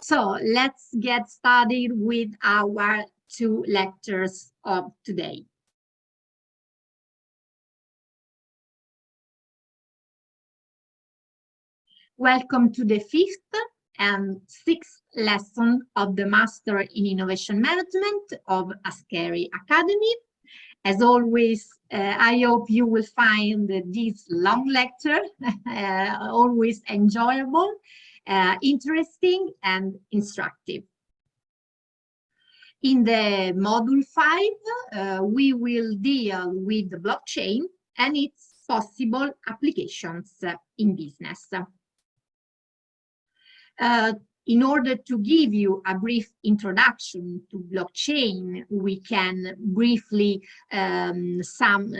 So let's get started with our two lectures of today. Welcome to the fifth and sixth lesson of the Master in Innovation Management of Ascheri Academy. As always, I hope you will find this long lecture always enjoyable, interesting, and instructive. In the module 5, we will deal with the blockchain and its possible applications in business. In order to give you a brief introduction to blockchain, we can briefly sum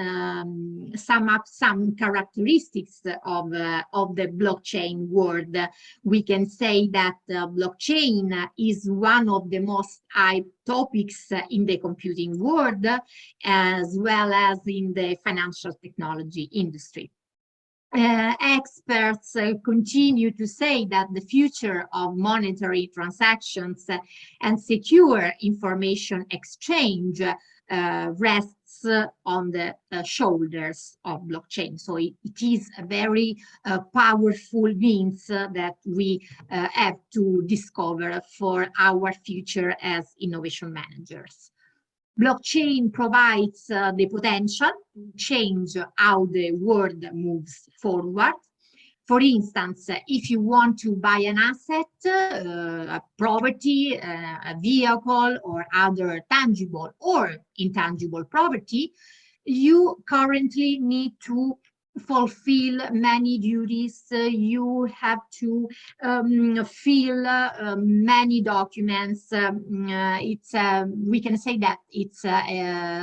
up some characteristics of the blockchain world. We can say that blockchain is one of the most hyped topics in the computing world, as well as in the financial technology industry. Experts continue to say that the future of monetary transactions and secure information exchange rests on the shoulders of blockchain. So it is a very powerful means that we have to discover for our future as innovation managers. Blockchain provides the potential to change how the world moves forward. For instance, if you want to buy an asset, a property, a vehicle, or other tangible or intangible property, you currently need to fulfill many duties. You have to fill many documents. We can say that it's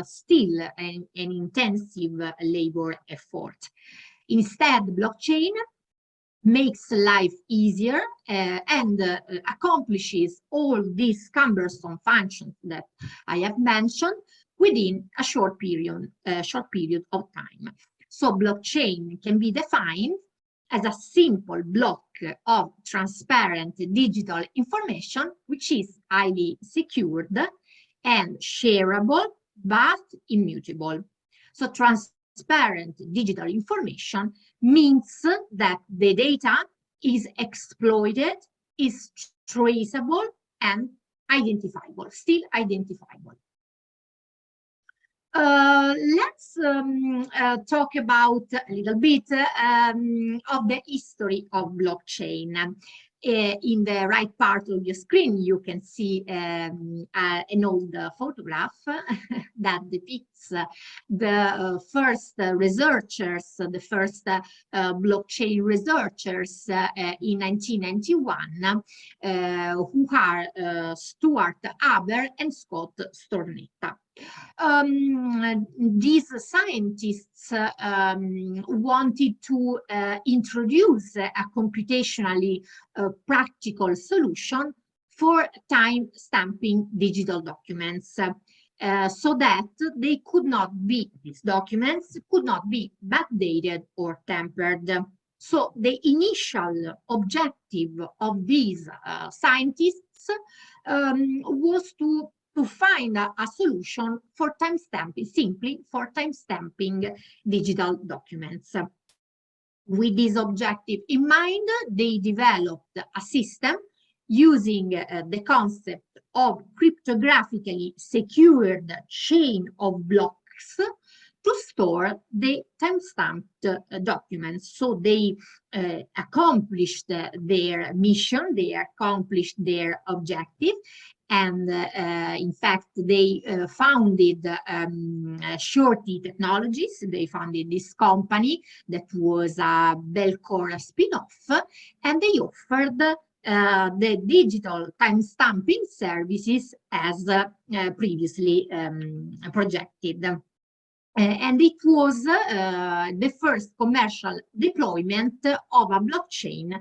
still an intensive labor effort. Instead, blockchain makes life easier and accomplishes all these cumbersome functions that I have mentioned within a short period of time. So blockchain can be defined as a simple block of transparent digital information, which is highly secured and shareable, but immutable. So transparent digital information means that the data is exploited, is traceable, and identifiable, still identifiable. Let's talk about a little bit of the history of blockchain. In the right part of your screen, you can see an old photograph that depicts the first researchers, the first blockchain researchers in 1991, who are Stuart Haber and Scott Stornetta. These scientists wanted to introduce a computationally practical solution for time stamping digital documents, so that they could not be, these documents could not be backdated or tampered. So the initial objective of these scientists was to find a solution for time stamping, simply for time stamping digital documents. With this objective in mind, they developed a system using the concept of cryptographically secured chain of blocks to store the time-stamped documents. So they accomplished their mission, they accomplished their objective, and in fact, they founded Shorty Technologies. They founded this company that was a Bellcore spin-off, and they offered the digital time stamping services as previously projected. And it was the first commercial deployment of a blockchain,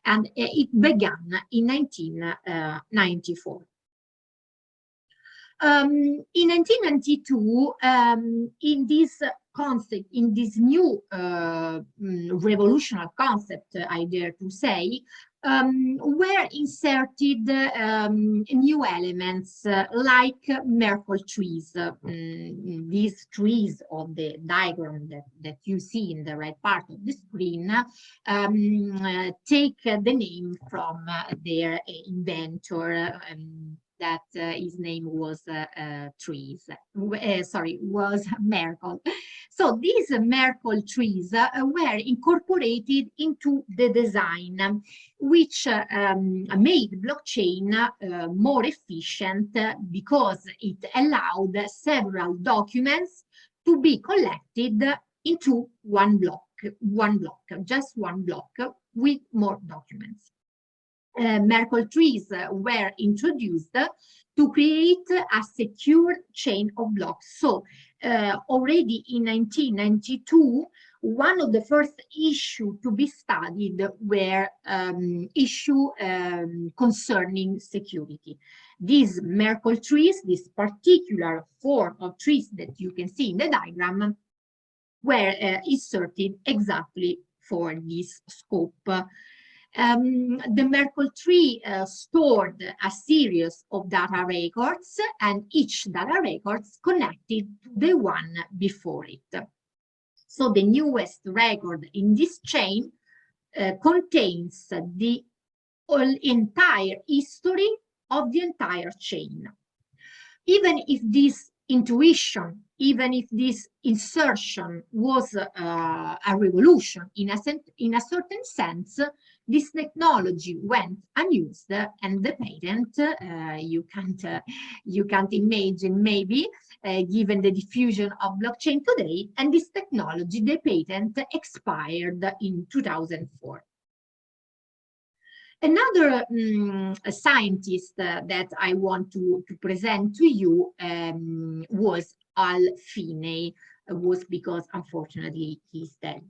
and it began in 1994. In 1992, in this concept, in this new revolutionary concept, I dare to say, were inserted new elements like Merkle trees. These trees of the diagram that you see in the right part of the screen take the name from their inventor, that his name was was Merkle. So these Merkle trees were incorporated into the design, which made blockchain more efficient because it allowed several documents to be collected into one block, just one block with more documents. Merkle trees were introduced to create a secure chain of blocks. So already in 1992, one of the first issues to be studied were issues concerning security. These Merkle trees, this particular form of trees that you can see in the diagram, were inserted exactly for this scope. The Merkle tree stored a series of data records, and each data record connected to the one before it. So the newest record in this chain contains the entire history of the entire chain. Even if this intuition, even if this insertion was a revolution in a certain sense, this technology went unused, and the patent you can't imagine, maybe given the diffusion of blockchain today, and this technology, the patent, expired in 2004. Another scientist that I want to present to you was Al Finney, was because unfortunately he's dead.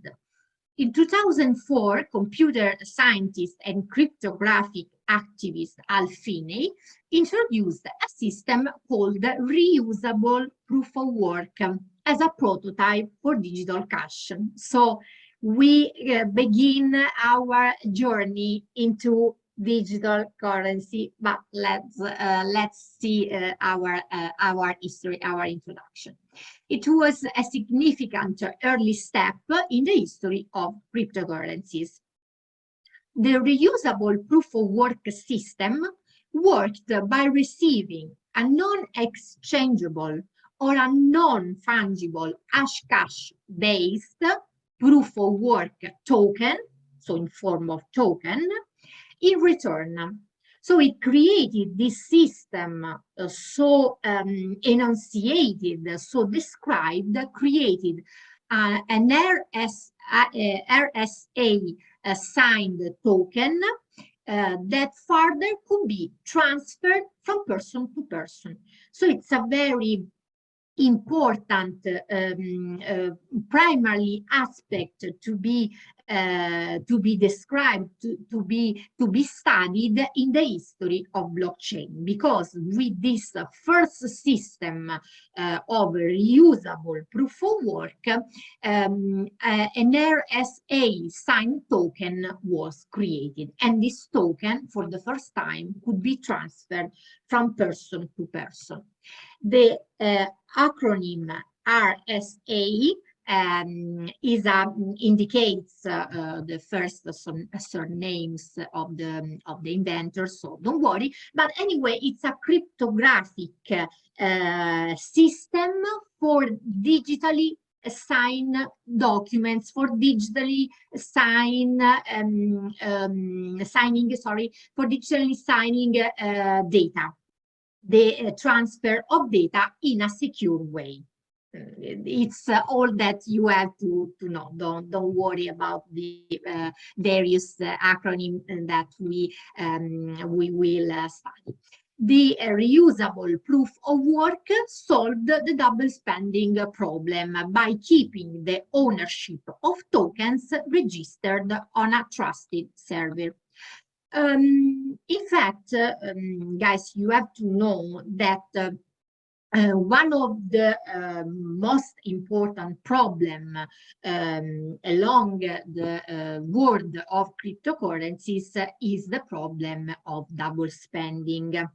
In 2004, computer scientist and cryptographic activist Al Finney introduced a system called reusable proof of work as a prototype for digital cash. So we begin our journey into digital currency, but let's see our history, our introduction. It was a significant early step in the history of cryptocurrencies. The reusable proof of work system worked by receiving a non-exchangeable or a non-fungible Hashcash based proof of work token, so in form of token, in return. So it created this system so enunciated, so described, created an RSA signed token that further could be transferred from person to person. So it's a very important primary aspect to be described, to be studied in the history of blockchain, because with this first system of reusable proof of work, an RSA signed token was created, and this token for the first time could be transferred from person to person. The acronym RSA indicates the first surnames of the inventors, so don't worry. But anyway, it's a cryptographic system for digitally sign documents, for digitally signing data. The transfer of data in a secure way. It's all that you have to know. Don't worry about the various acronyms that we will study. The reusable proof of work solved the double spending problem by keeping the ownership of tokens registered on a trusted server. In fact, guys, you have to know that one of the most important problem along the world of cryptocurrencies is the problem of double spending.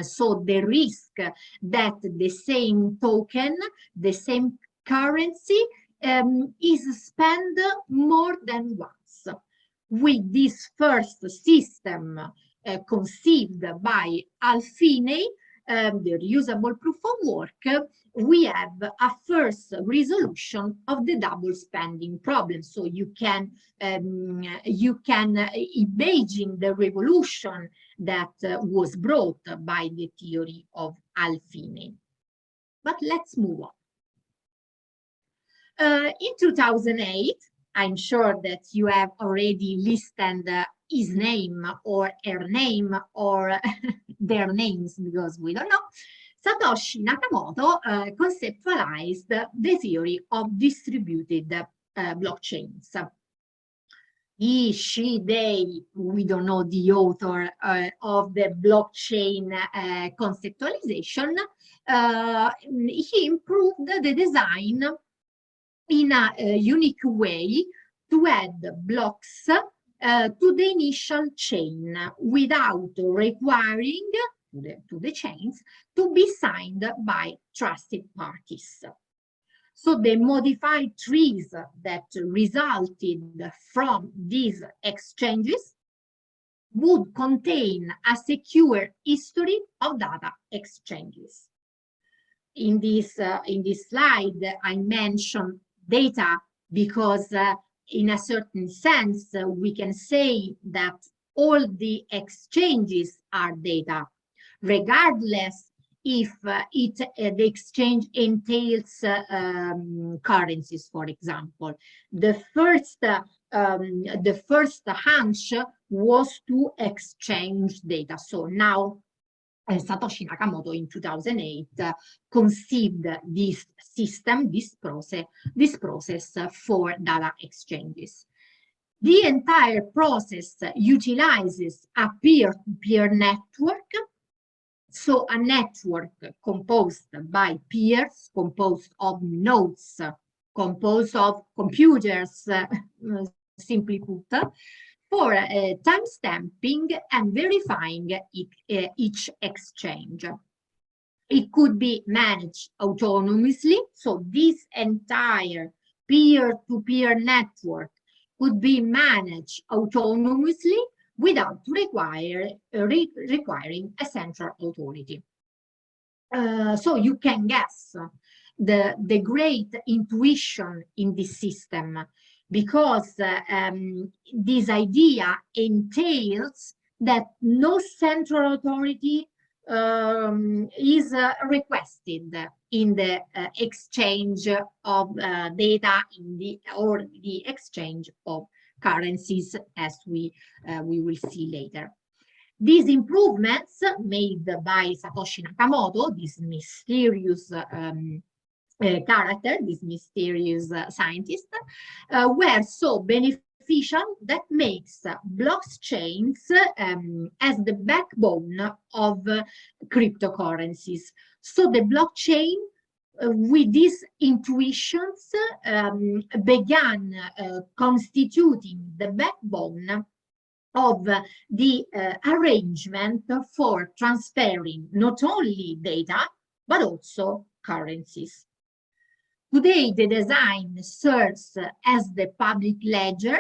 So the risk that the same token, the same currency is spent more than once. With this first system conceived by Alfine, the reusable proof of work, we have a first resolution of the double spending problem. So you can imagine the revolution that was brought by the theory of Alfine. But let's move on. In 2008, I'm sure that you have already listened his name or her name or their names, because we don't know. Satoshi Nakamoto conceptualized the theory of distributed blockchains. He, she, they, we don't know the author of the blockchain conceptualization. He improved the design in a unique way to add blocks to the initial chain without requiring to the chains to be signed by trusted parties. So the modified trees that resulted from these exchanges would contain a secure history of data exchanges. In this slide, I mentioned data because in a certain sense, we can say that all the exchanges are data, regardless if the exchange entails currencies, for example. The first hunch was to exchange data. So now Satoshi Nakamoto in 2008 conceived this system, this process for data exchanges. The entire process utilizes a peer-to-peer network. So a network composed by peers, composed of nodes, composed of computers, simply put, for timestamping and verifying each exchange. It could be managed autonomously, so this entire peer-to-peer network could be managed autonomously without requiring a central authority. So you can guess the great intuition in this system, because this idea entails that no central authority is requested in the exchange of data or the exchange of currencies, as we will see later. These improvements made by Satoshi Nakamoto, this mysterious character, this mysterious scientist, were so beneficial that makes blockchains as the backbone of cryptocurrencies. So the blockchain, with these intuitions, began constituting the backbone of the arrangement for transferring not only data, but also currencies. Today, the design serves as the public ledger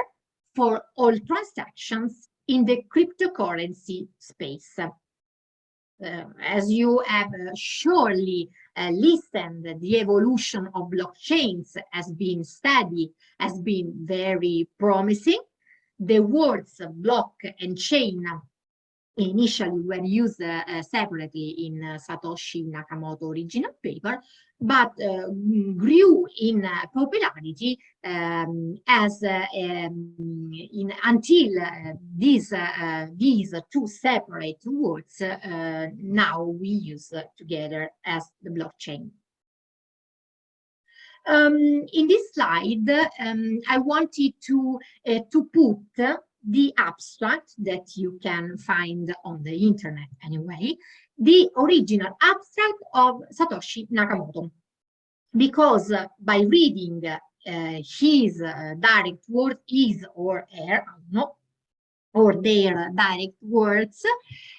for all transactions in the cryptocurrency space. As you have surely listened, the evolution of blockchains has been studied, has been very promising. The words block and chain initially were used separately in Satoshi Nakamoto original paper, but grew in popularity until these two separate words now we use together as the blockchain. In this slide, I wanted to put the abstract that you can find on the internet anyway, the original abstract of Satoshi Nakamoto. Because by reading his direct word, his or her, no, or their direct words,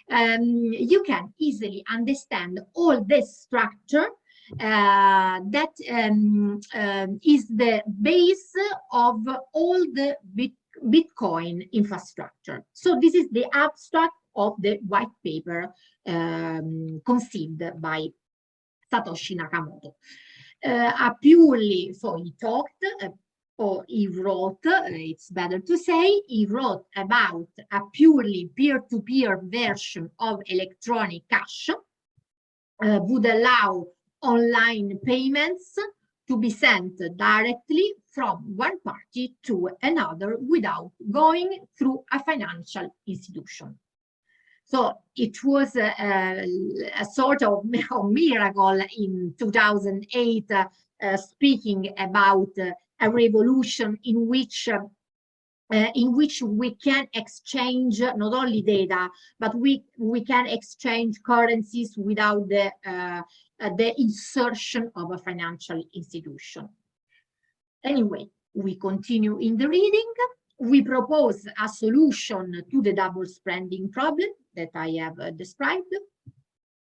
you can easily understand all this structure that is the base of all the Bitcoin infrastructure. So this is the abstract of the white paper conceived by Satoshi Nakamoto. So he talked, or he wrote, it's better to say, he wrote about a purely peer-to-peer version of electronic cash, would allow online payments to be sent directly from one party to another without going through a financial institution. So it was a sort of miracle in 2008, speaking about a revolution in which we can exchange not only data, but we can exchange currencies without the insertion of a financial institution. Anyway, we continue in the reading. We propose a solution to the double spending problem that I have described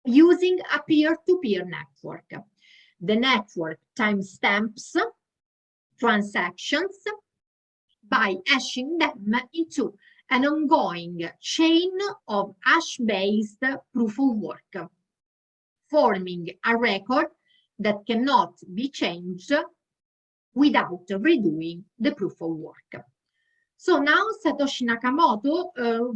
using a peer-to-peer network. The network timestamps transactions by hashing them into an ongoing chain of hash-based proof of work, forming a record that cannot be changed without redoing the proof of work. So now Satoshi Nakamoto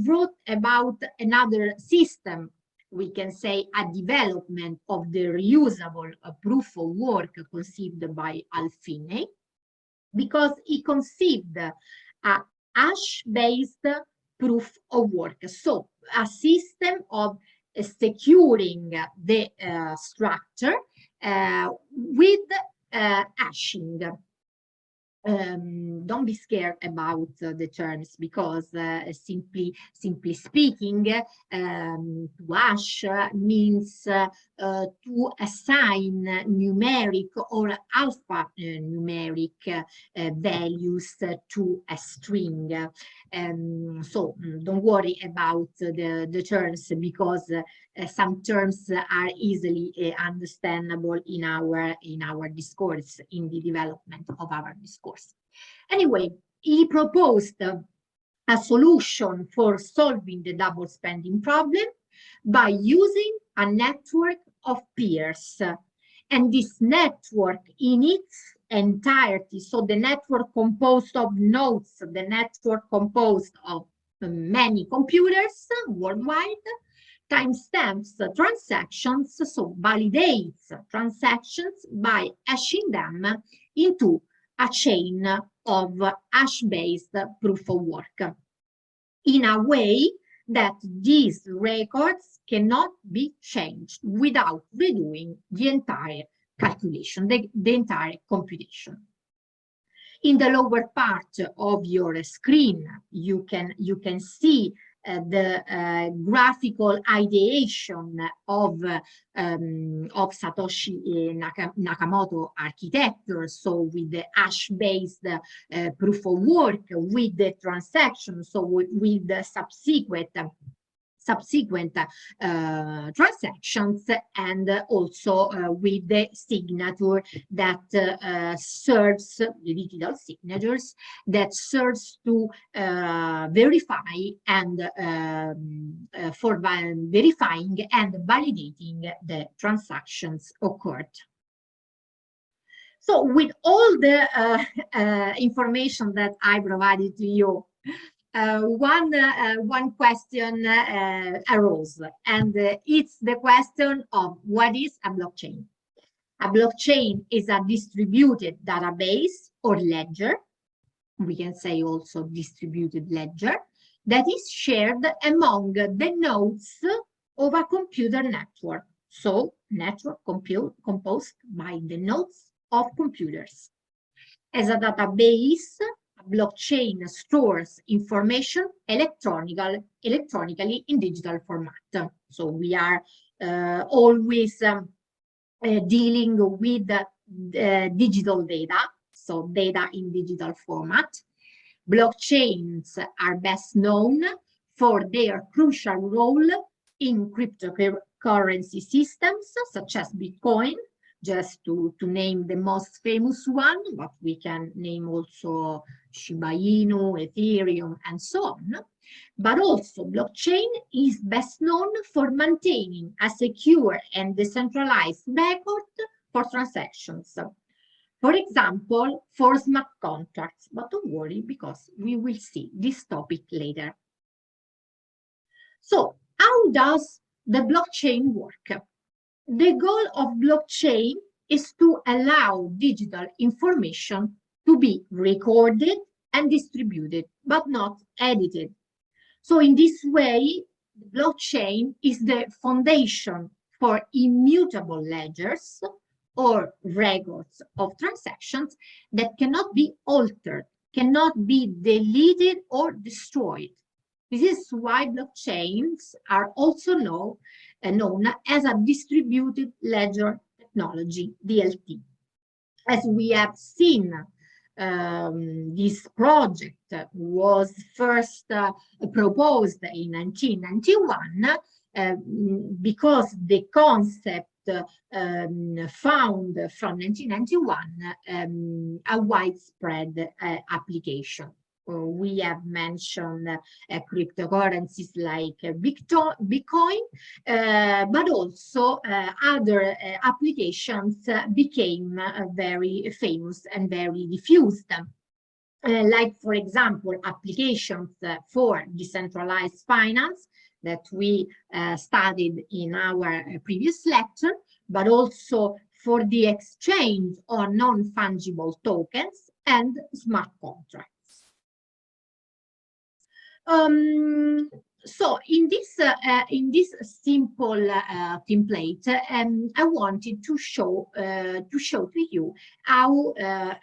wrote about another system, we can say a development of the reusable proof of work conceived by Alfine, because he conceived a hash-based proof of work. So a system of securing the structure with hashing. Don't be scared about the terms, because simply speaking, to hash means to assign numeric or alpha numeric values to a string. So don't worry about the terms, because some terms are easily understandable in our discourse, in the development of our discourse. Anyway, he proposed a solution for solving the double spending problem by using a network of peers. And this network in its entirety, so the network composed of nodes, the network composed of many computers worldwide, timestamps transactions, so validates transactions by hashing them into a chain of hash-based proof of work in a way that these records cannot be changed without redoing the entire calculation, the entire computation. In the lower part of your screen, you can see the graphical ideation of Satoshi Nakamoto architecture, so with the hash-based proof of work, with the transaction, so with the subsequent transactions, and also with the signature that serves, the digital signatures, that serves to verify and for verifying and validating the transactions occurred. So with all the information that I provided to you, one question arose, and it's the question of what is a blockchain. A blockchain is a distributed database or ledger, we can say also distributed ledger, that is shared among the nodes of a computer network. So network composed by the nodes of computers. As a database, blockchain stores information electronically in digital format. So we are always dealing with digital data, so data in digital format. Blockchains are best known for their crucial role in cryptocurrency systems such as Bitcoin, just to name the most famous one, but we can name also Shiba Inu, Ethereum, and so on. But also blockchain is best known for maintaining a secure and decentralized record for transactions. For example, for smart contracts, but don't worry because we will see this topic later. So how does the blockchain work? The goal of blockchain is to allow digital information to be recorded and distributed, but not edited. So in this way, the blockchain is the foundation for immutable ledgers or records of transactions that cannot be altered, cannot be deleted or destroyed. This is why blockchains are also known as a distributed ledger technology, DLT. As we have seen, this project was first proposed in 1991 because the concept found from 1991 a widespread application. We have mentioned cryptocurrencies like Bitcoin, but also other applications became very famous and very diffused. Like, for example, applications for decentralized finance that we studied in our previous lecture, but also for the exchange of non-fungible tokens and smart contracts. So in this simple template, I wanted to show to you how a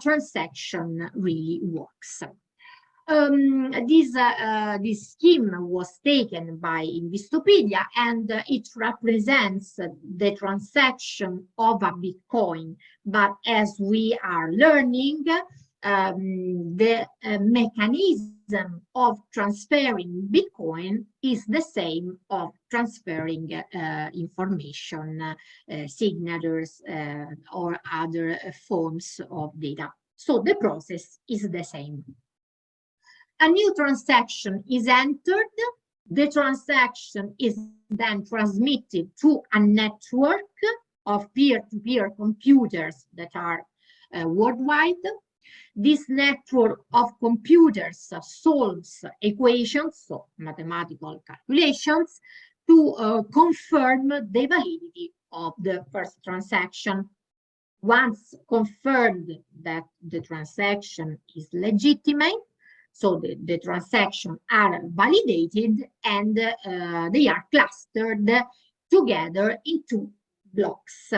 transaction really works. This scheme was taken by Investopedia, and it represents the transaction of a Bitcoin. But as we are learning, the mechanism of transferring Bitcoin is the same of transferring information, signatures, or other forms of data. So the process is the same. A new transaction is entered. The transaction is then transmitted to a network of peer-to-peer computers that are worldwide. This network of computers solves equations, so mathematical calculations, to confirm the validity of the first transaction. Once confirmed that the transaction is legitimate, so the transactions are validated, and they are clustered together into blocks.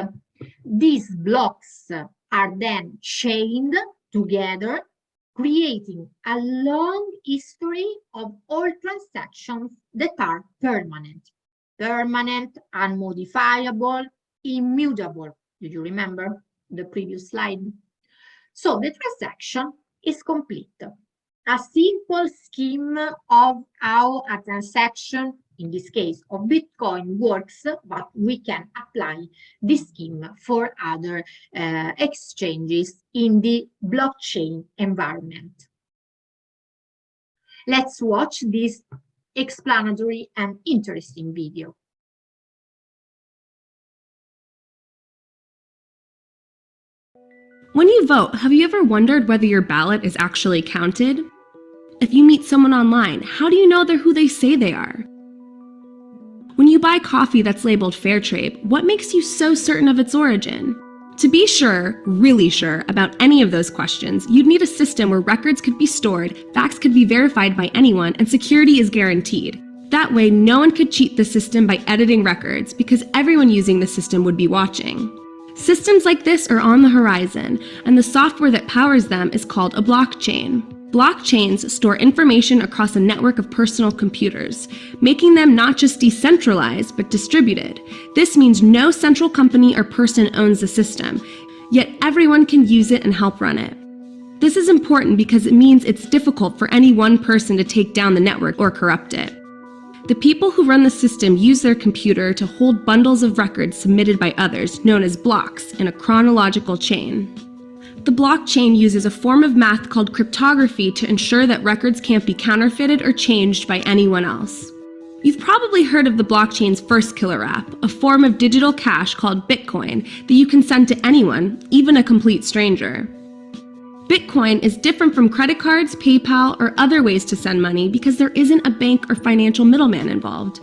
These blocks are then chained together, creating a long history of all transactions that are permanent, unmodifiable, immutable. Do you remember the previous slide? So the transaction is complete. A simple scheme of how a transaction, in this case of Bitcoin, works, but we can apply this scheme for other exchanges in the blockchain environment. Let's watch this explanatory and interesting video. When you vote, have you ever wondered whether your ballot is actually counted? If you meet someone online, how do you know they're who they say they are? When you buy coffee that's labeled fair trade, what makes you so certain of its origin? To be sure, really sure, about any of those questions, you'd need a system where records could be stored, facts could be verified by anyone, and security is guaranteed. That way, no one could cheat the system by editing records, because everyone using the system would be watching. Systems like this are on the horizon, and the software that powers them is called a blockchain. Blockchains store information across a network of personal computers, making them not just decentralized, but distributed. This means no central company or person owns the system, yet everyone can use it and help run it. This is important because it means it's difficult for any one person to take down the network or corrupt it. The people who run the system use their computer to hold bundles of records submitted by others, known as blocks, in a chronological chain. The blockchain uses a form of math called cryptography to ensure that records can't be counterfeited or changed by anyone else. You've probably heard of the blockchain's first killer app, a form of digital cash called Bitcoin that you can send to anyone, even a complete stranger. Bitcoin is different from credit cards, PayPal, or other ways to send money because there isn't a bank or financial middleman involved.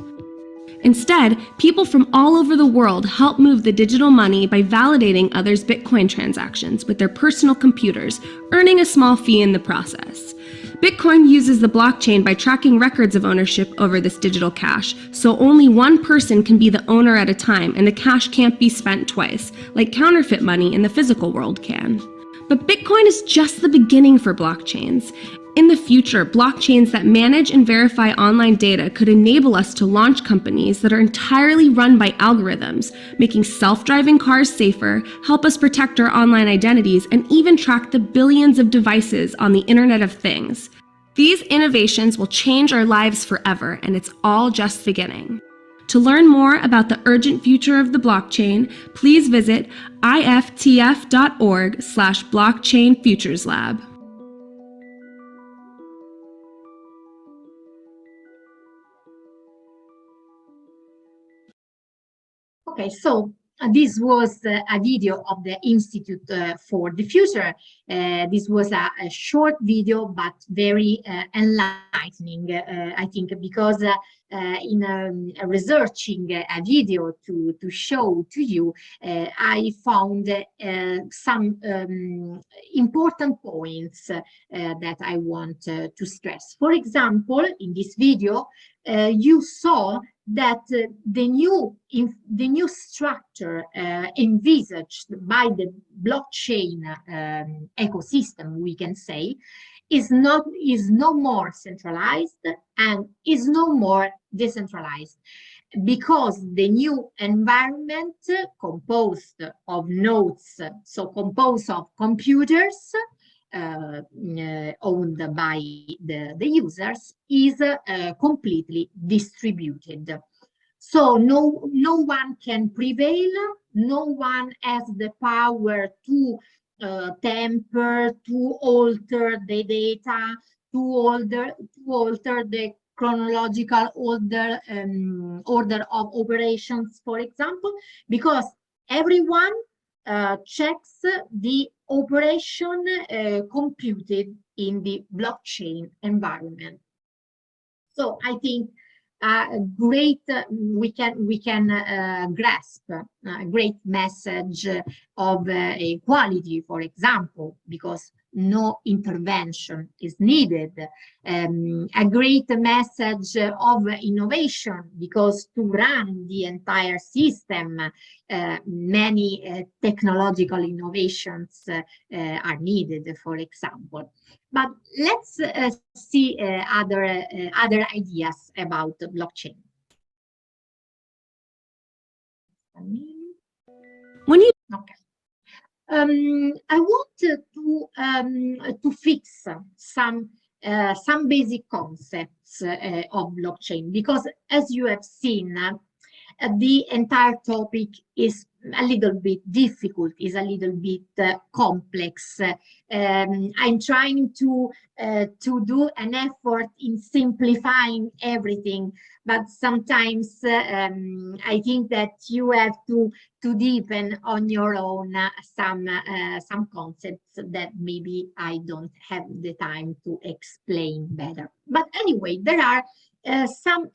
Instead, people from all over the world help move the digital money by validating others' Bitcoin transactions with their personal computers, earning a small fee in the process. Bitcoin uses the blockchain by tracking records of ownership over this digital cash, so only one person can be the owner at a time and the cash can't be spent twice, like counterfeit money in the physical world can. But Bitcoin is just the beginning for blockchains. In the future, blockchains that manage and verify online data could enable us to launch companies that are entirely run by algorithms, making self-driving cars safer, help us protect our online identities, and even track the billions of devices on the Internet of Things. These innovations will change our lives forever, and it's all just beginning. To learn more about the urgent future of the blockchain, please visit iftf.org/blockchainfutureslab. Okay, so this was a video of the Institute for the Future. This was a short video, but very enlightening, I think, because in researching a video to show to you, I found some important points that I want to stress. For example, in this video, you saw that the new structure envisaged by the blockchain ecosystem, we can say, is no more centralized and is no more decentralized, because the new environment composed of nodes, so composed of computers owned by the users, is completely distributed. So no one can prevail, no one has the power to temper, to alter the data, to alter the chronological order of operations, for example, because everyone checks the operation computed in the blockchain environment. So I think we can grasp a great message of equality, for example, because no intervention is needed. A great message of innovation, because to run the entire system, many technological innovations are needed, for example. But let's see other ideas about the blockchain. When you Okay. I want to fix some basic concepts of blockchain, because as you have seen, the entire topic is a little bit difficult, is a little bit complex. I'm trying to do an effort in simplifying everything, but sometimes I think that you have to deepen on your own some concepts that maybe I don't have the time to explain better. But anyway, there are some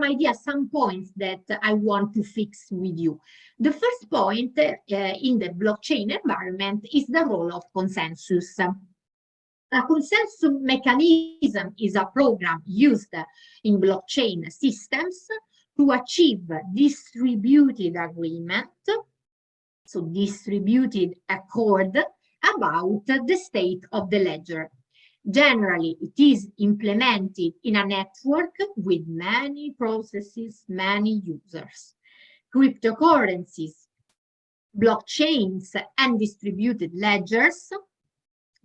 ideas, some points that I want to fix with you. The first point in the blockchain environment is the role of consensus. A consensus mechanism is a program used in blockchain systems to achieve distributed agreement so distributed accord about the state of the ledger. Generally, it is implemented in a network with many processes, many users. Cryptocurrencies, blockchains, and distributed ledgers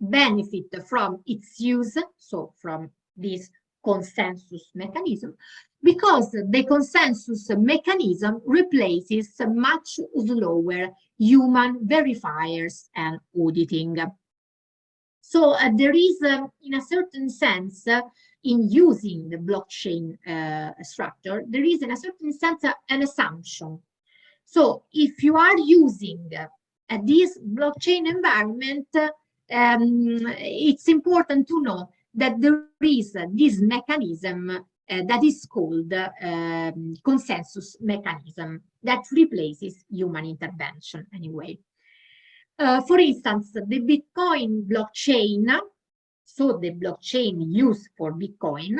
benefit from its use, so from this consensus mechanism, because the consensus mechanism replaces much slower human verifiers and auditing. So there is, in a certain sense, in using the blockchain structure, there is, in a certain sense, an assumption. So if you are using this blockchain environment, it's important to know that there is this mechanism that is called consensus mechanism that replaces human intervention anyway. For instance, the Bitcoin blockchain, so the blockchain used for Bitcoin,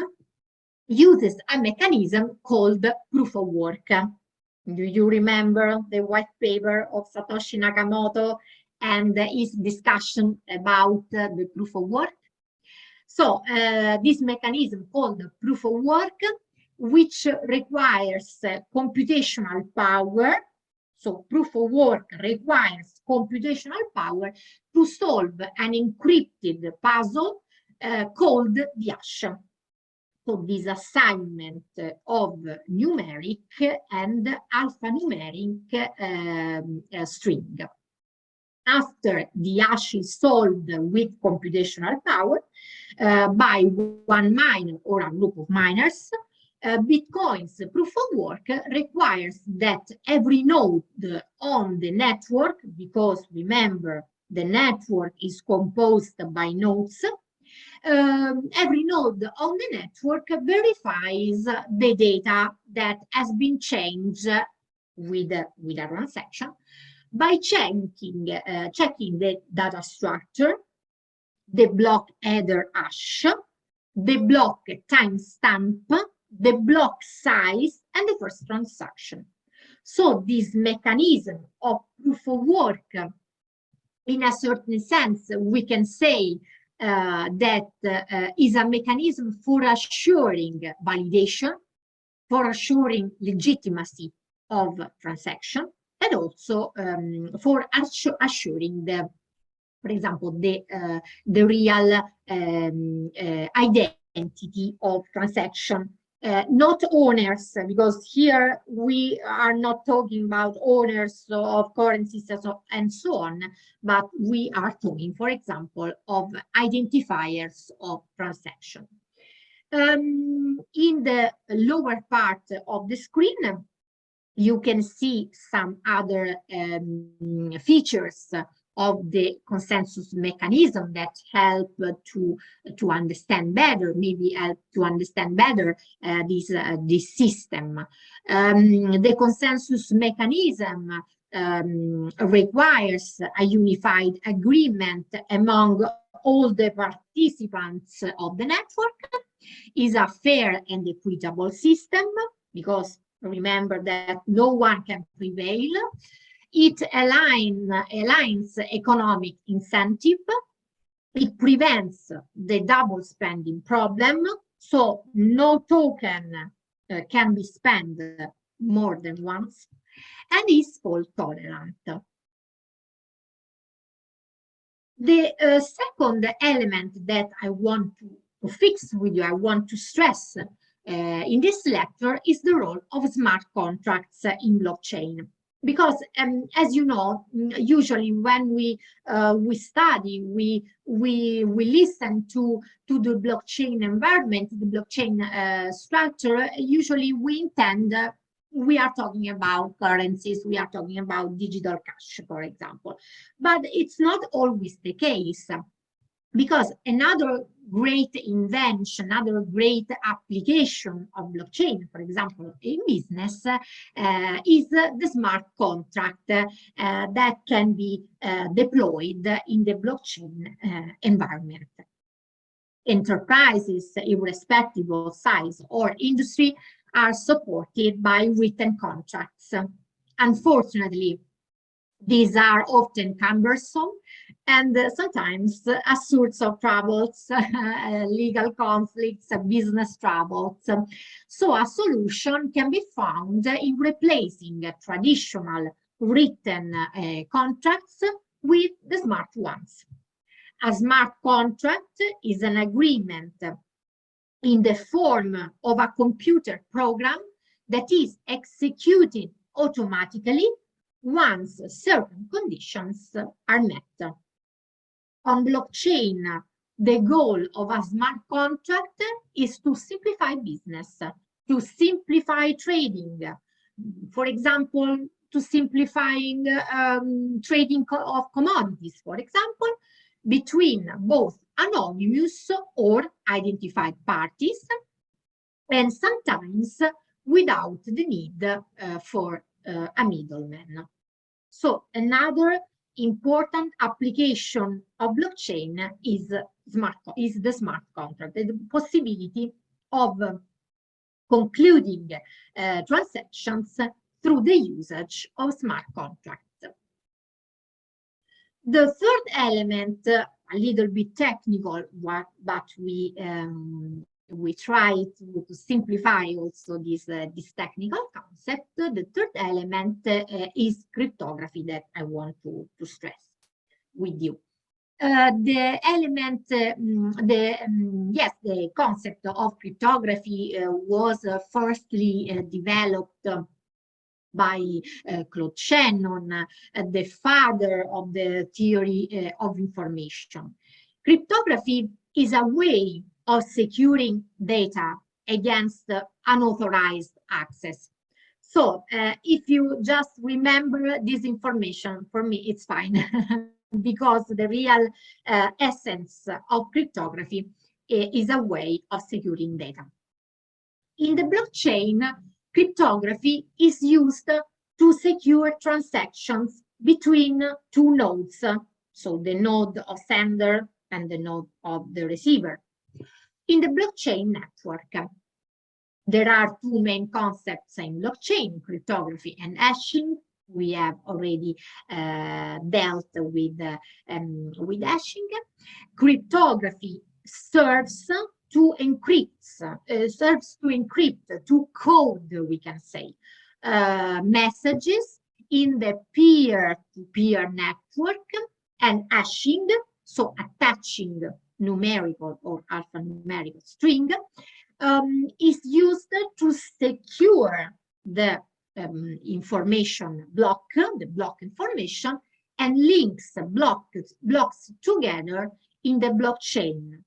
uses a mechanism called proof of work. Do you remember the white paper of Satoshi Nakamoto and his discussion about the proof of work? So this mechanism called proof of work, which requires computational power. So proof of work requires computational power to solve an encrypted puzzle called the hash. So this assignment of numeric and alphanumeric string. After the hash is solved with computational power by one miner or a group of miners, Bitcoin's proof of work requires that every node on the network, because remember, the network is composed by nodes, every node on the network verifies the data that has been changed with a transaction by checking the data structure, the block header hash, the block timestamp, the block size, and the first transaction. So this mechanism of proof of work, in a certain sense, we can say that is a mechanism for assuring validation, for assuring legitimacy of transaction, and also for assuring the, for example, the real identity of transaction. Not owners, because here we are not talking about owners of currencies and so on, but we are talking, for example, of identifiers of transaction. In the lower part of the screen, you can see some other features of the consensus mechanism that help to understand better, maybe help to understand better this system. The consensus mechanism requires a unified agreement among all the participants of the network, is a fair and equitable system, because remember that no one can prevail. It aligns economic incentive. It prevents the double spending problem. So no token can be spent more than once, and is fault tolerant. The second element that I want to fix with you, I want to stress in this lecture, is the role of smart contracts in blockchain. Because as you know, usually when we study, we listen to the blockchain environment, the blockchain structure. Usually we intend we are talking about currencies, we are talking about digital cash, for example. But it's not always the case, because another great invention, another great application of blockchain, for example, in business, is the smart contract that can be deployed in the blockchain environment. Enterprises, irrespective of size or industry, are supported by written contracts. Unfortunately, These are often cumbersome and sometimes a source of troubles, legal conflicts, business troubles. So a solution can be found in replacing traditional written contracts with the smart ones. A smart contract is an agreement in the form of a computer program that is executed automatically once certain conditions are met. On blockchain, the goal of a smart contract is to simplify business, to simplify trading, for example, to simplifying trading of commodities, for example, between both anonymous or identified parties, and sometimes without the need for a middleman. So another important application of blockchain is the smart contract, the possibility of concluding transactions through the usage of smart contracts. The third element, a little bit technical, but we try to simplify also this technical concept. The third element is cryptography that I want to stress with you. The element, the concept of cryptography was firstly developed by Claude Shannon, the father of the theory of information. Cryptography is a way of securing data against unauthorized access. So if you just remember this information, for me it's fine, because the real essence of cryptography is a way of securing data. In the blockchain, cryptography is used to secure transactions between two nodes, so the node of sender and the node of the receiver. In the blockchain network, there are two main concepts in blockchain, cryptography and hashing. We have already dealt with hashing. Cryptography serves to encrypt, to code, we can say, messages in the peer-to-peer network, and hashing, so attaching numerical or alphanumerical string, is used to secure the information block, the block information, and links blocks together in the blockchain,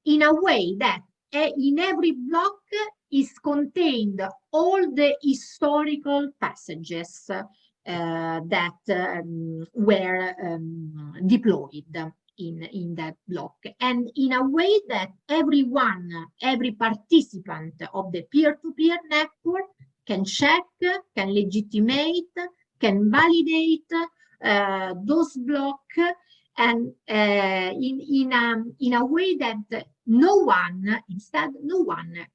in a way that in every block is contained all the historical passages that were deployed in that block, and in a way that every participant of the peer-to-peer network can check, can legitimate, can validate those blocks, and in a way that no one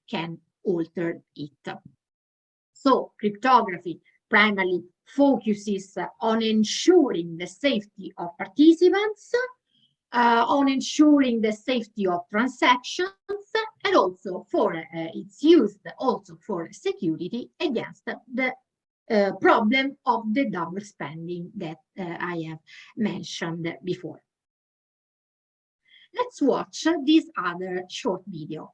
can alter it. So cryptography primarily focuses on ensuring the safety of participants, on ensuring the safety of transactions, and also for it's used also for security against the problem of the double spending that I have mentioned before. Let's watch this other short video.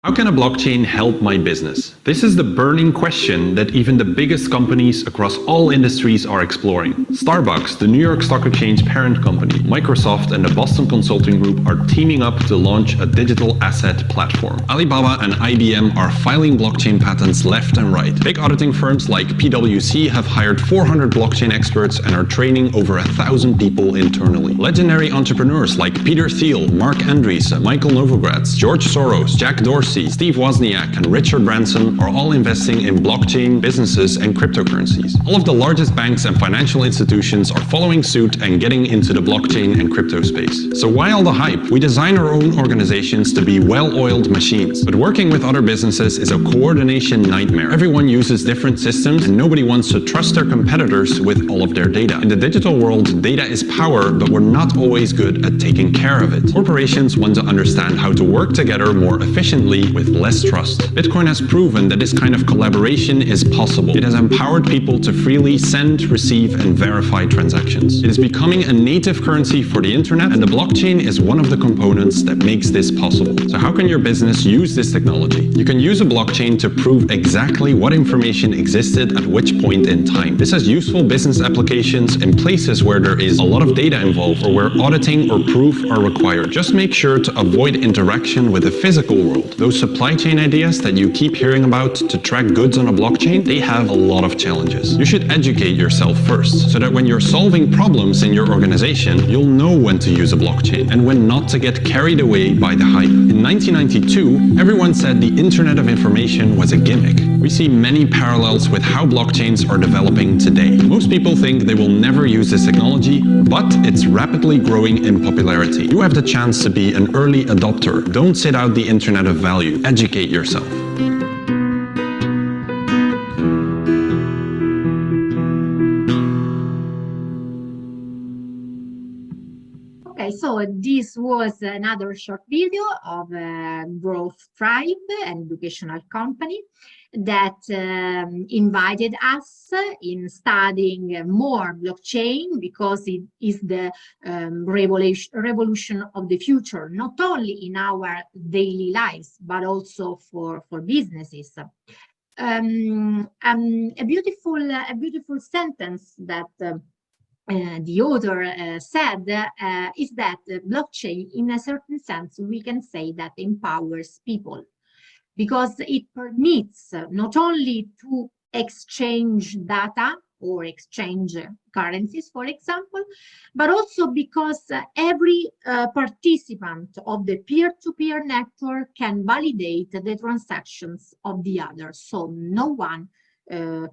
How can a blockchain help my business? This is the burning question that even the biggest companies across all industries are exploring. Starbucks, the New York Stock Exchange parent company, Microsoft, and the Boston Consulting Group are teaming up to launch a digital asset platform. Alibaba and IBM are filing blockchain patents left and right. Big auditing firms like PwC have hired 400 blockchain experts and are training over 1,000 people internally. Legendary entrepreneurs like Peter Thiel, Mark Andreessen, Michael Novogratz, George Soros, Jack Dorsey, Dorsey, Steve Wozniak, and Richard Branson are all investing in blockchain, businesses, and cryptocurrencies. All of the largest banks and financial institutions are following suit and getting into the blockchain and crypto space. So why all the hype? We design our own organizations to be well-oiled machines, but working with other businesses is a coordination nightmare. Everyone uses different systems and nobody wants to trust their competitors with all of their data. In the digital world, data is power, but we're not always good at taking care of it. Corporations want to understand how to work together more efficiently with less trust. Bitcoin has proven that this kind of collaboration is possible. It has empowered people to freely send, receive, and verify transactions. It is becoming a native currency for the internet, and the blockchain is one of the components that makes this possible. So how can your business use this technology? You can use a blockchain to prove exactly what information existed at which point in time. This has useful business applications in places where there is a lot of data involved or where auditing or proof are required. Just make sure to avoid interaction with the physical world. Those supply chain ideas that you keep hearing about to track goods on a blockchain, they have a lot of challenges. You should educate yourself first, so that when you're solving problems in your organization, you'll know when to use a blockchain and when not to get carried away by the hype. In 1992, everyone said the Internet of Information was a gimmick. We see many parallels with how blockchains are developing today. Most people think they will never use this technology, but it's rapidly growing in popularity. You have the chance to be an early adopter. Don't sit out the Internet of Value. Educate yourself. Okay, so this was another short video of Growth Tribe, an educational company that invited us in studying more blockchain, because it is the revolution of the future, not only in our daily lives, but also for businesses. A beautiful sentence that the author said is that blockchain, in a certain sense, we can say that empowers people, because it permits not only to exchange data or exchange currencies, for example, but also because every participant of the peer-to-peer network can validate the transactions of the other. So no one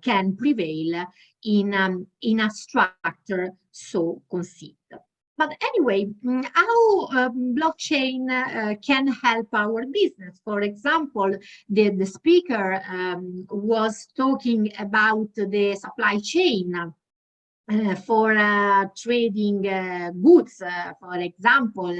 can prevail in a structure so conceived. But anyway, how blockchain can help our business? For example, the speaker was talking about the supply chain for trading goods, for example,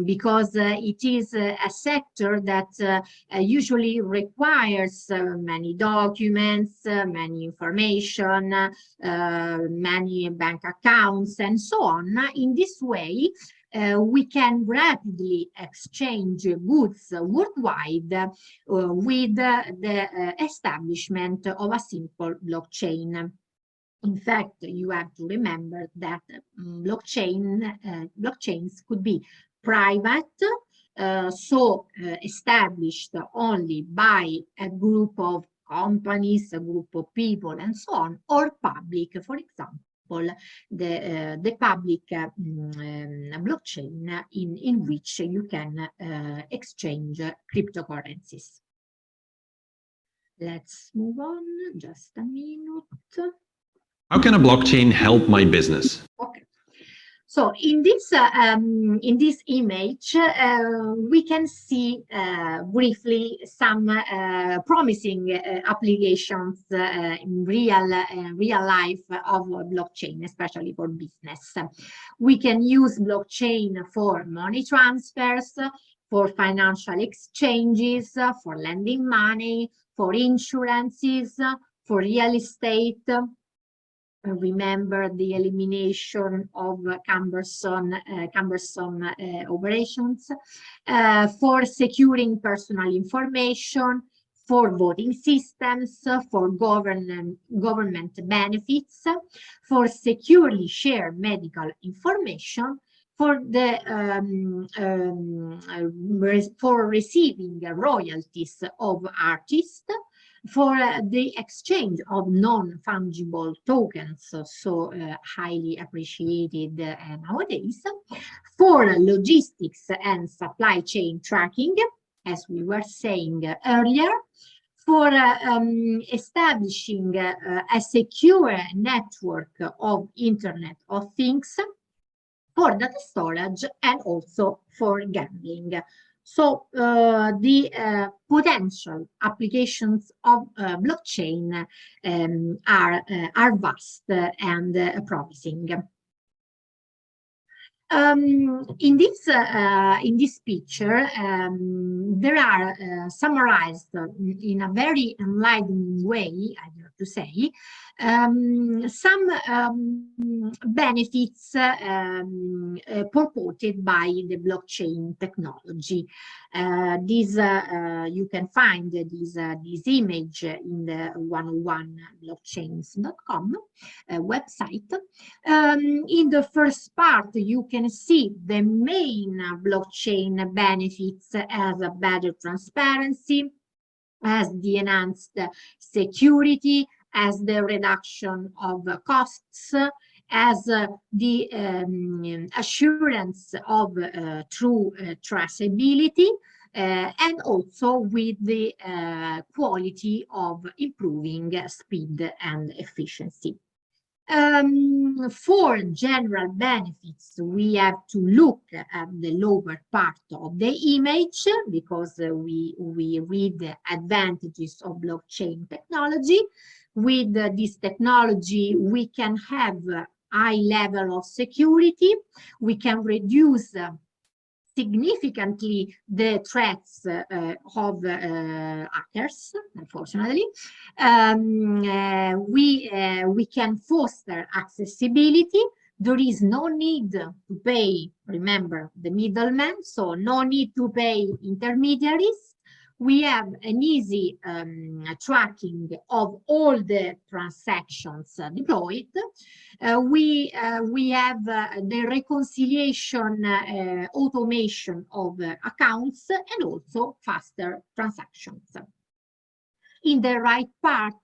because it is a sector that usually requires many documents, many information, many bank accounts, and so on. In this way, we can rapidly exchange goods worldwide with the establishment of a simple blockchain. In fact, you have to remember that blockchains could be private, so established only by a group of companies, a group of people, and so on, or public, for example, the public blockchain in which you can exchange cryptocurrencies. Let's move on, just a minute. How can a blockchain help my business? Okay. So in this image, we can see briefly some promising applications in real life of blockchain, especially for business. We can use blockchain for money transfers, for financial exchanges, for lending money, for insurances, for real estate. Remember the elimination of cumbersome operations, for securing personal information, for voting systems, for government benefits, for securely share medical information, for receiving royalties of artists, for the exchange of non-fungible tokens, so highly appreciated nowadays, for logistics and supply chain tracking, as we were saying earlier, for establishing a secure network of Internet of Things, for data storage, and also for gambling. So the potential applications of blockchain are vast and promising. In this picture, there are summarized in a very enlightening way, I have to say, some benefits purported by the blockchain technology. You can find this image in the 101blockchains.com website. In the first part, you can see the main blockchain benefits as a better transparency, as the enhanced security, as the reduction of costs, as the assurance of true traceability, and also with the quality of improving speed and efficiency. For general benefits, we have to look at the lower part of the image, because we read the advantages of blockchain technology. With this technology, we can have a high level of security. We can reduce significantly the threats of hackers, unfortunately. We can foster accessibility. There is no need to pay, remember, the middleman, so no need to pay intermediaries. We have an easy tracking of all the transactions deployed. We have the reconciliation automation of accounts, and also faster transactions. In the right part,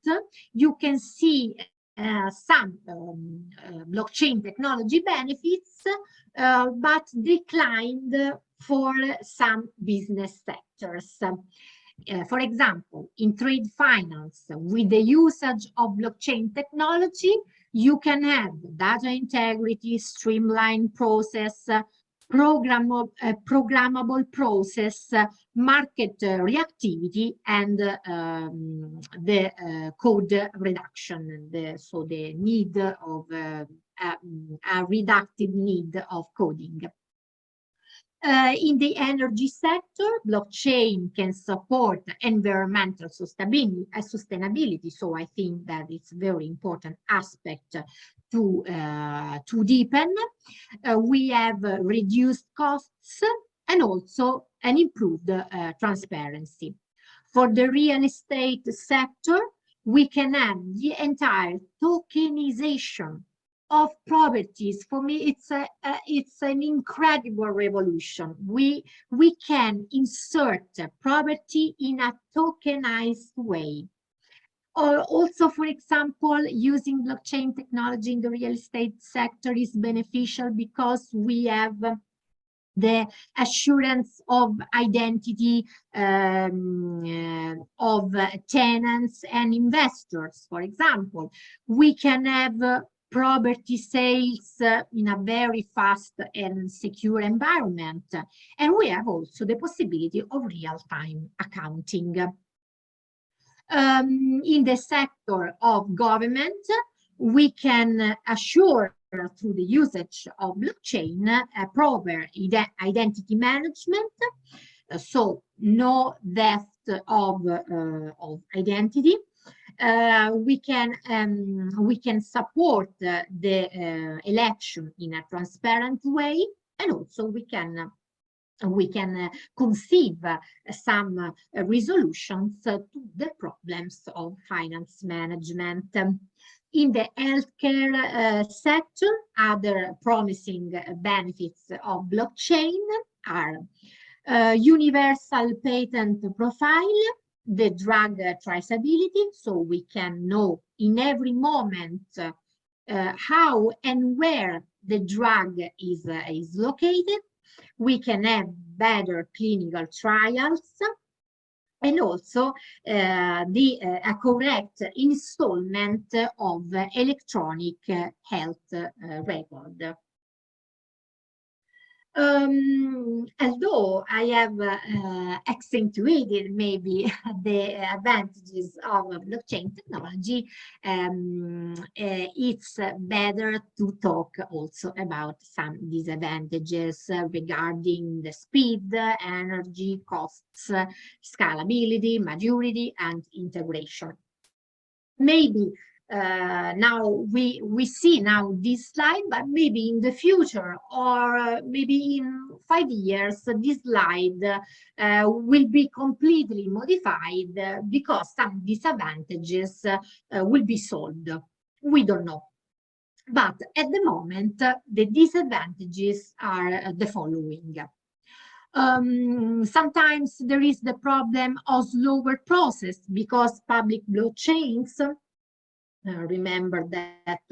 you can see some blockchain technology benefits, but declined for some business sectors. For example, in trade finance, with the usage of blockchain technology, you can have data integrity, streamlined process, programmable process, market reactivity, and the code reduction. So the need of a reductive need of coding. In the energy sector, blockchain can support environmental sustainability. So I think that it's a very important aspect to deepen. We have reduced costs and also an improved transparency. For the real estate sector, we can have the entire tokenization of properties. For me, it's an incredible revolution. We can insert property in a tokenized way. Or also, for example, using blockchain technology in the real estate sector is beneficial because we have the assurance of identity of tenants and investors. For example, we can have property sales in a very fast and secure environment. And we have also the possibility of real-time accounting. In the sector of government, we can assure through the usage of blockchain a proper identity management, so no theft of identity. We can support the election in a transparent way, and also we can conceive some resolutions to the problems of finance management. In the healthcare sector, other promising benefits of blockchain are universal patent profile, the drug traceability, so we can know in every moment how and where the drug is located. we can have better clinical trials, and also a correct installment of electronic health record. Although I have accentuated maybe the advantages of blockchain technology, it's better to talk also about some disadvantages regarding the speed, energy, costs, scalability, maturity, and integration. Maybe now we see now this slide, but maybe in the future, or maybe in 5 years, this slide will be completely modified because some disadvantages will be solved. We don't know. But at the moment, the disadvantages are the following. Sometimes there is the problem of slower process because public blockchains, remember that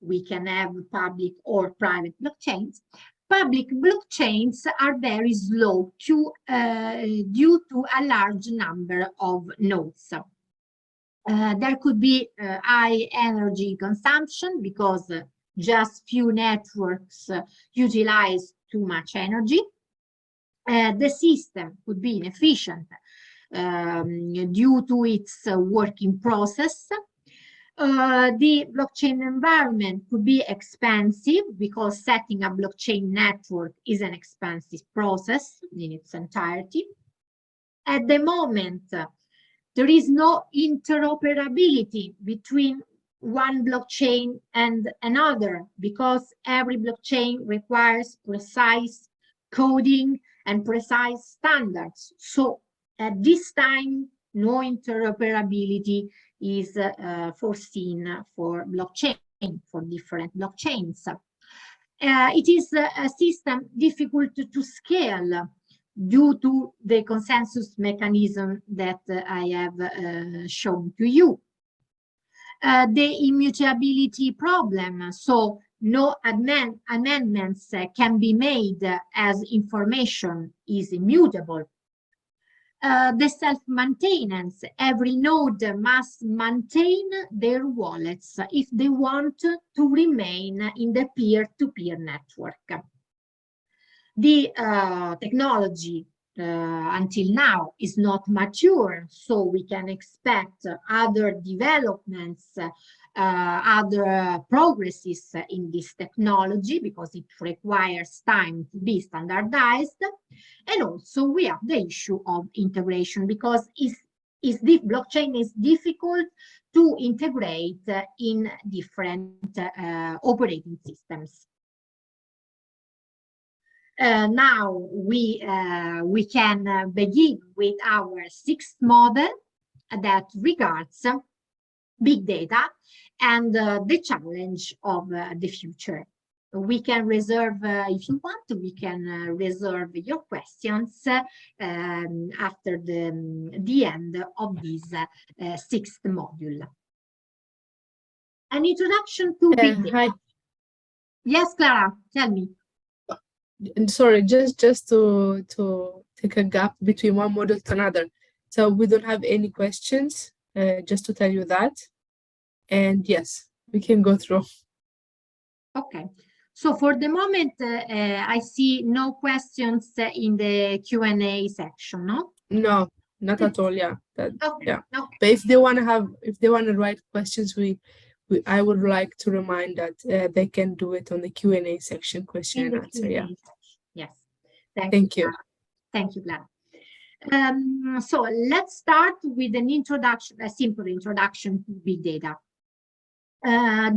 we can have public or private blockchains. Public blockchains are very slow due to a large number of nodes. There could be high energy consumption because just few networks utilize too much energy. The system could be inefficient due to its working process. The blockchain environment could be expensive because setting a blockchain network is an expensive process in its entirety. At the moment, there is no interoperability between one blockchain and another because every blockchain requires precise coding and precise standards. So at this time, no interoperability is foreseen for blockchain, for different blockchains. It is a system difficult to scale due to the consensus mechanism that I have shown to you. The immutability problem, so no amendments can be made as information is immutable. The self-maintenance, every node must maintain their wallets if they want to remain in the peer-to-peer network. The technology until now is not mature, so we can expect other developments, other progresses in this technology because it requires time to be standardized. And also we have the issue of integration because the blockchain is difficult to integrate in different operating systems. Now we can begin with our sixth model that regards big data and the challenge of the future. We can reserve, if you want, we can reserve your questions after the end of this sixth module. An introduction to big data. Hi. Yes, Clara, tell me. Sorry, just to take a gap between one model to another. So we don't have any questions, just to tell you that. And yes, we can go through. Okay. So for the moment, I see no questions in the Q&A section, no? No, not at all. Yeah. Okay. Yeah. Okay. But if they want to write questions, I would like to remind that they can do it on the Q&A section, question and answer. Yeah. Yes. Thank you. Thank you, Clara. So let's start with an introduction, a simple introduction to big data.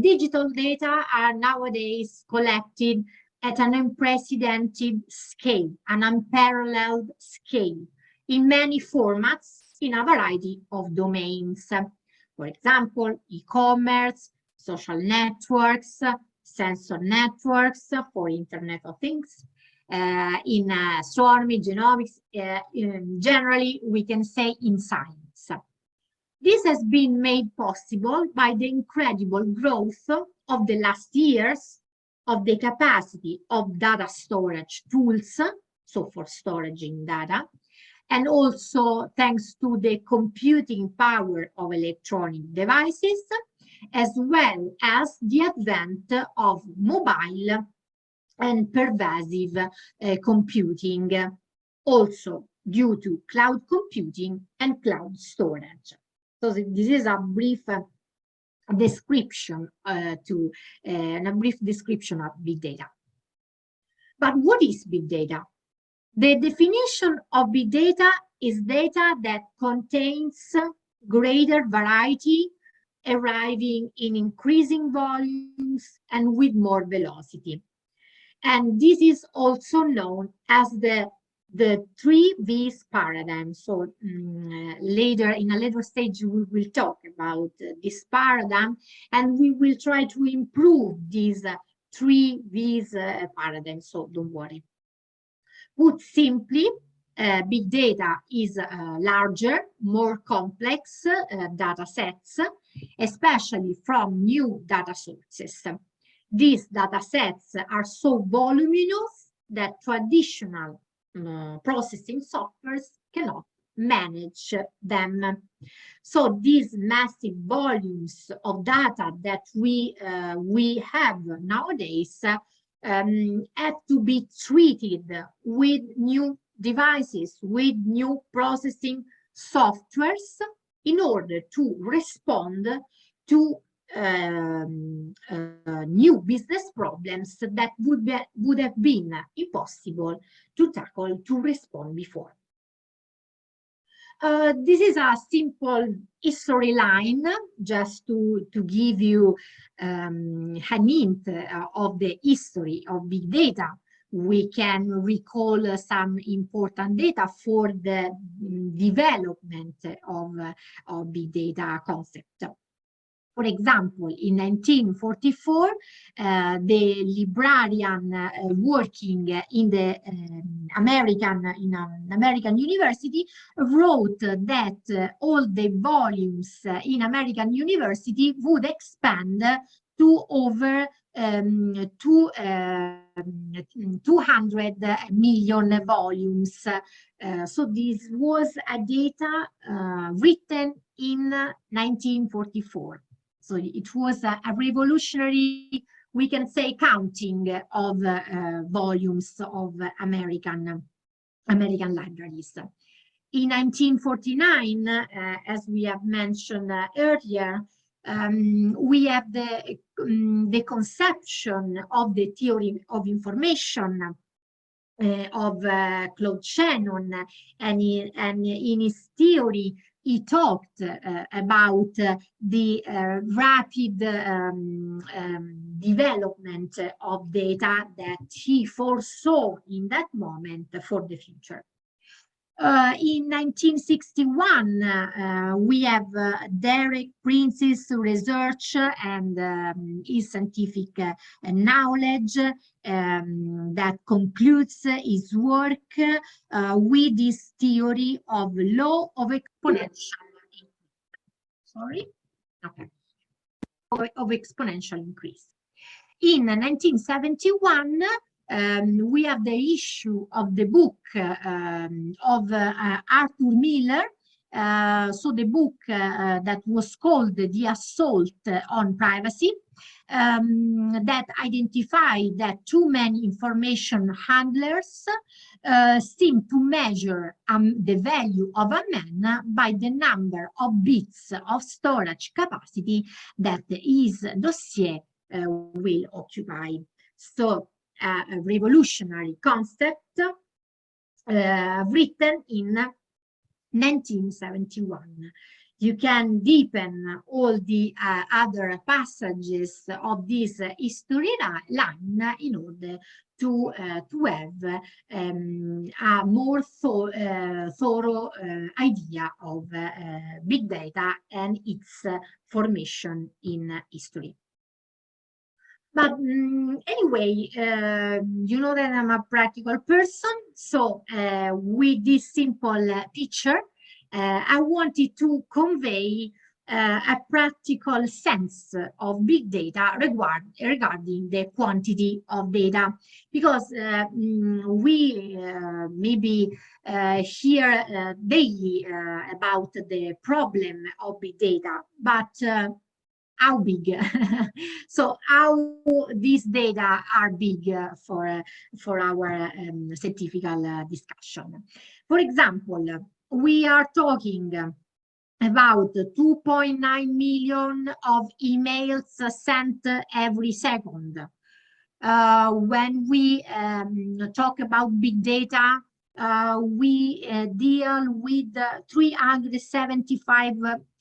Digital data are nowadays collected at an unprecedented scale, an unparalleled scale, in many formats, in a variety of domains. For example, e-commerce, social networks, sensor networks for Internet of Things, in astronomy, genomics, generally we can say in science. This has been made possible by the incredible growth of the last years of the capacity of data storage tools, so for storing data, and also thanks to the computing power of electronic devices, as well as the advent of mobile and pervasive computing, also due to cloud computing and cloud storage. So this is a brief description a brief description of big data. But what is big data? The definition of big data is data that contains greater variety, arriving in increasing volumes and with more velocity. And this is also known as the 3 V's paradigm. So later, in a later stage, we will talk about this paradigm, and we will try to improve these 3 V's paradigm, so don't worry. Put simply, big data is larger, more complex data sets, especially from new data sources. These data sets are so voluminous that traditional processing softwares cannot manage them. So these massive volumes of data that we have nowadays have to be treated with new devices, with new processing softwares in order to respond to new business problems that would have been impossible to tackle, to respond before. This is a simple history line, just to give you a hint of the history of big data. We can recall some important data for the development of big data concept. For example, in 1944, the librarian working in the American university wrote that all the volumes in American university would expand to over 200 million volumes. So this was a data written in 1944. So it was a revolutionary, we can say, counting of volumes of American libraries. In 1949, as we have mentioned earlier, we have the conception of the theory of information of Claude Shannon, and in his theory, he talked about the rapid development of data that he foresaw in that moment for the future. In 1961, we have Derek Prince's research and his scientific knowledge that concludes his work with this theory of law of exponential increase. In 1971, we have the issue of the book of Arthur Miller. So the book that was called The Assault on Privacy, that identified that too many information handlers seem to measure the value of a man by the number of bits of storage capacity that his dossier will occupy. So a revolutionary concept written in 1971. You can deepen all the other passages of this history line in order to have a more thorough idea of big data and its formation in history. But anyway, you know that I'm a practical person, so with this simple picture, I wanted to convey a practical sense of big data regarding the quantity of data, because we maybe hear daily about the problem of big data, but how big? So how these data are big for our scientific discussion. For example, we are talking about 2.9 million of emails sent every second. When we talk about big data, we deal with 375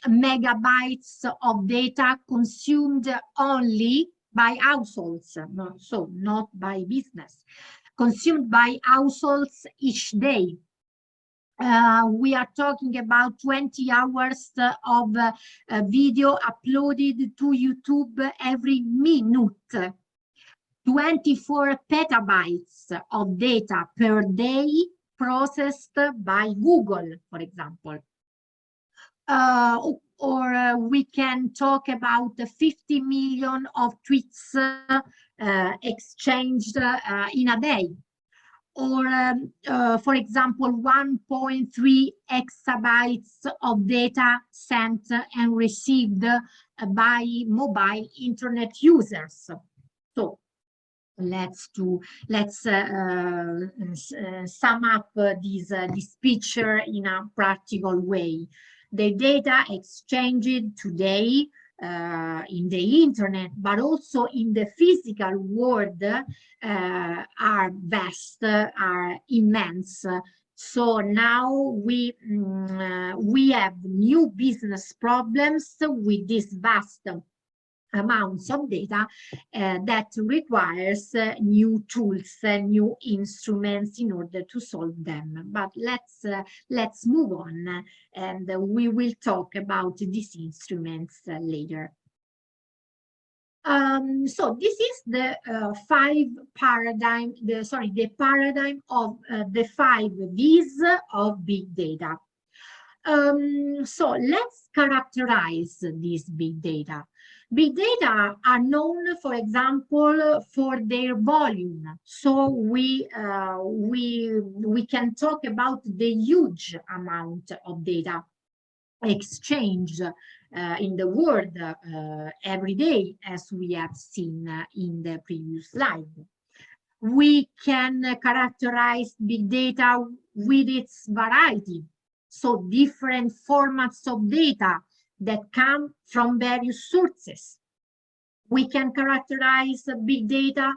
megabytes of data consumed only by households, so not by business, consumed by households each day. We are talking about 20 hours of video uploaded to YouTube every minute, 24 petabytes of data per day processed by Google, for example. Or we can talk about 50 million of tweets exchanged in a day. Or, for example, 1.3 exabytes of data sent and received by mobile internet users. So let's sum up this picture in a practical way. The data exchanged today in the internet, but also in the physical world, are vast, are immense. So now we have new business problems with this vast amounts of data that requires new tools and new instruments in order to solve them. But let's move on, and we will talk about these instruments later. So this is the the paradigm of the 5 V's of big data. So let's characterize this big data. Big data are known, for example, for their volume. So we can talk about the huge amount of data exchanged in the world every day, as we have seen in the previous slide. We can characterize big data with its variety. So different formats of data that come from various sources. We can characterize big data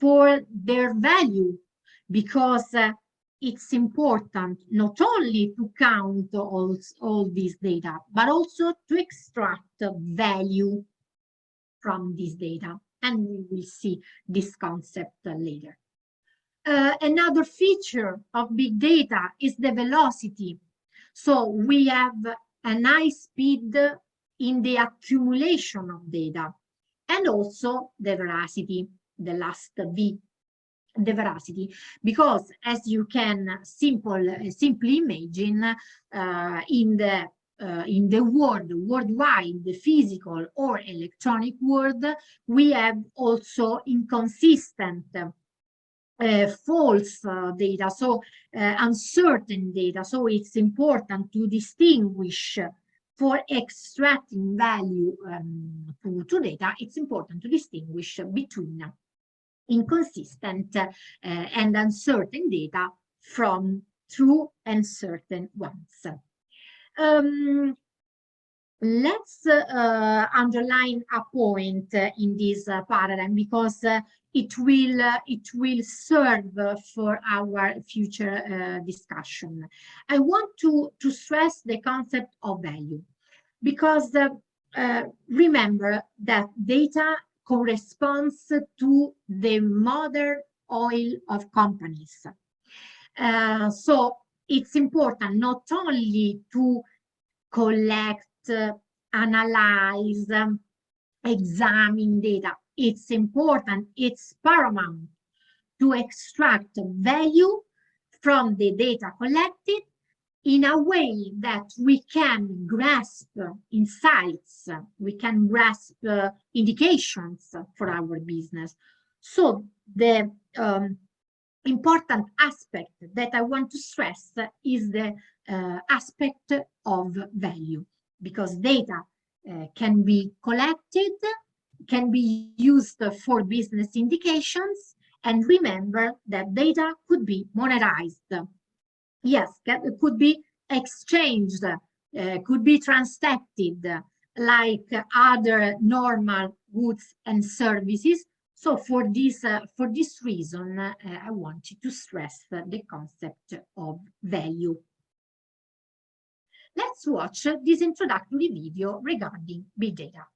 for their value, because it's important not only to count all these data, but also to extract value from this data. And we will see this concept later. Another feature of big data is the velocity. So we have a high speed in the accumulation of data, and also the veracity, the last V, the veracity, because as you can simply imagine, in the worldwide, the physical or electronic world, we have also inconsistent false data, so uncertain data. So it's important to distinguish, for extracting value to data, it's important to distinguish between inconsistent and uncertain data from true and certain ones. Let's underline a point in this paradigm, because it will serve for our future discussion. I want to stress the concept of value, because remember that data corresponds to the modern oil of companies. So it's important not only to collect, analyze, examine data. It's important, it's paramount to extract value from the data collected in a way that we can grasp insights, we can grasp indications for our business. So the important aspect that I want to stress is the aspect of value, because data can be collected, can be used for business indications, and remember that data could be monetized. Yes, it could be exchanged, could be transacted like other normal goods and services. So for this reason, I wanted to stress the concept of value. Let's watch this introductory video regarding big data.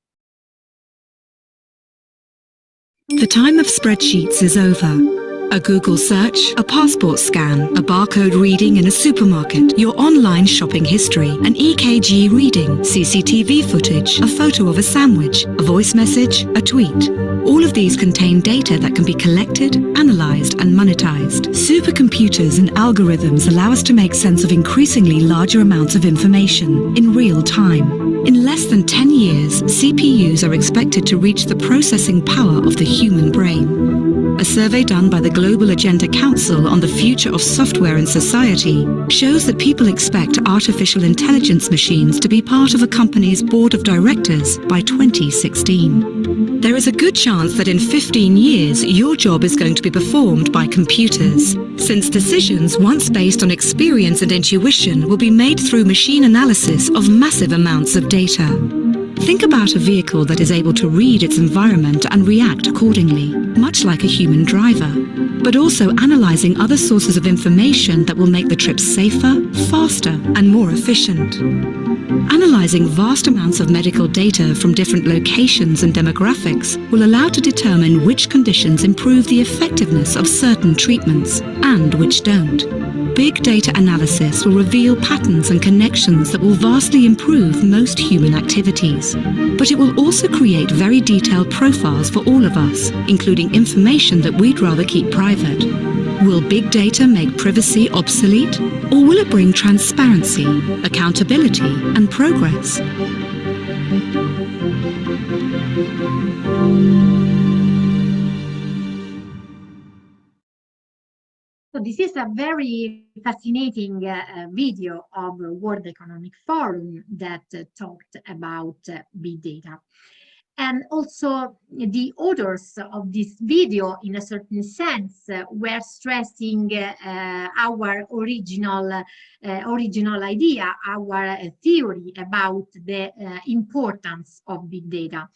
The time of spreadsheets is over. A Google search, a passport scan, a barcode reading in a supermarket, your online shopping history, an EKG reading, CCTV footage, a photo of a sandwich, a voice message, a tweet. All of these contain data that can be collected, analyzed, and monetized. Supercomputers and algorithms allow us to make sense of increasingly larger amounts of information in real time. In less than 10 years, CPUs are expected to reach the processing power of the human brain. A survey done by the Global Agenda Council on the Future of Software and Society shows that people expect artificial intelligence machines to be part of a company's board of directors by 2016. There is a good chance that in 15 years, your job is going to be performed by computers, since decisions once based on experience and intuition will be made through machine analysis of massive amounts of data. Think about a vehicle that is able to read its environment and react accordingly, much like a human driver, but also analyzing other sources of information that will make the trip safer, faster, and more efficient. Analyzing vast amounts of medical data from different locations and demographics will allow to determine which conditions improve the effectiveness of certain treatments and which don't. Big data analysis will reveal patterns and connections that will vastly improve most human activities. But it will also create very detailed profiles for all of us, including information that we'd rather keep private. Will big data make privacy obsolete? Or will it bring transparency, accountability, and progress? So this is a very fascinating video of World Economic Forum that talked about big data. And also the authors of this video, in a certain sense, were stressing our original idea, our theory about the importance of big data.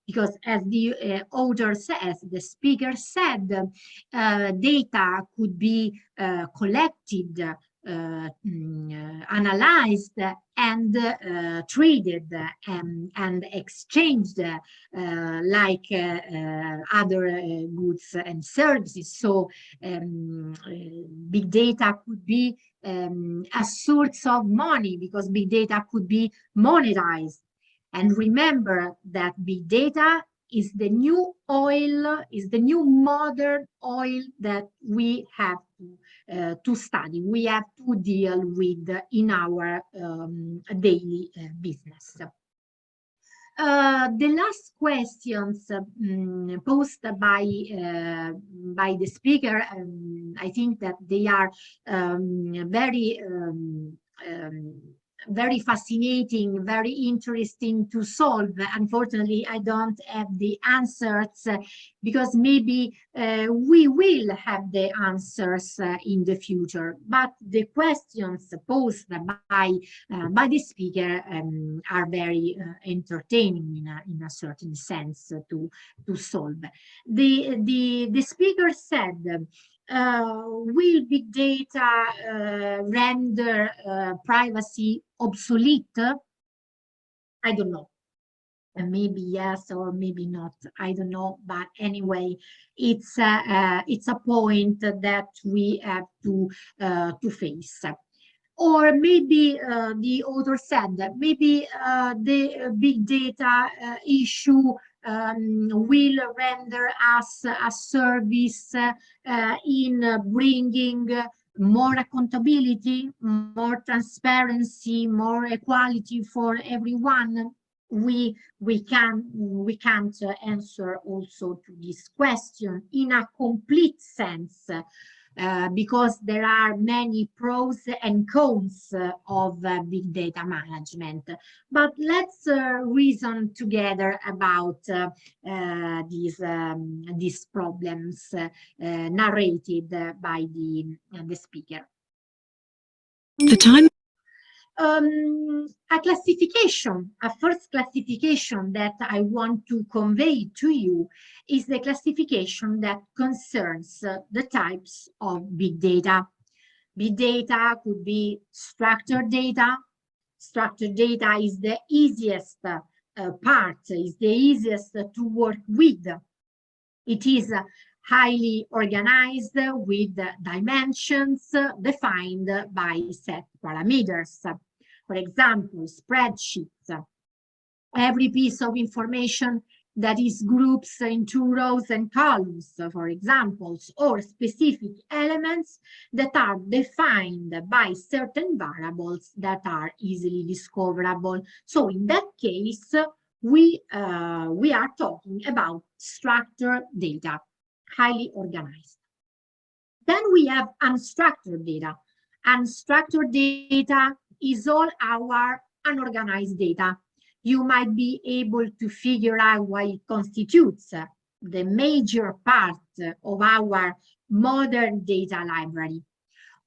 Because as the author says, the speaker said, data could be collected, analyzed, and traded and exchanged like other goods and services. So big data could be a source of money, because big data could be monetized. And remember that big data is the new oil, is the new modern oil that we have to study, we have to deal with in our daily business. The last questions posed by the speaker, I think that they are very fascinating, very interesting to solve. Unfortunately, I don't have the answers, because maybe we will have the answers in the future. But the questions posed by the speaker are very entertaining in a certain sense to solve. The speaker said, will big data render privacy obsolete? I don't know. Maybe yes or maybe not. I don't know. But anyway, it's a point that we have to face. Or maybe the author said that maybe the big data issue will render us a service in bringing more accountability, more transparency, more equality for everyone? We can't answer also to this question in a complete sense, because there are many pros and cons of big data management. But let's reason together about these problems narrated by the speaker. The time A first classification that I want to convey to you is the classification that concerns the types of big data. Big data could be structured data. Structured data is the easiest part, is the easiest to work with. It is highly organized with dimensions defined by set parameters. For example, spreadsheets. Every piece of information that is groups into rows and columns, for examples, or specific elements that are defined by certain variables that are easily discoverable. So in that case, we are talking about structured data, highly organized. Then we have unstructured data. Unstructured data is all our unorganized data. You might be able to figure out what it constitutes the major part of our modern data library.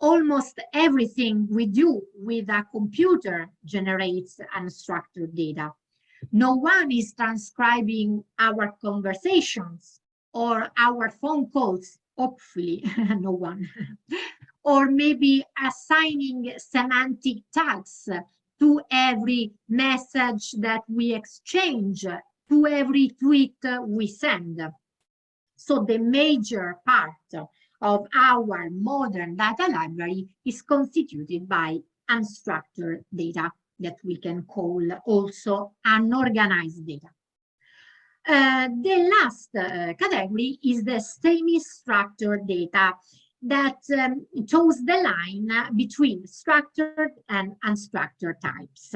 Almost everything we do with a computer generates unstructured data. No one is transcribing our conversations or our phone calls, hopefully, no one. Or maybe assigning semantic tags to every message that we exchange, to every tweet we send. So the major part of our modern data library is constituted by unstructured data that we can call also unorganized data. The last category is the semi-structured data that toes the line between structured and unstructured types.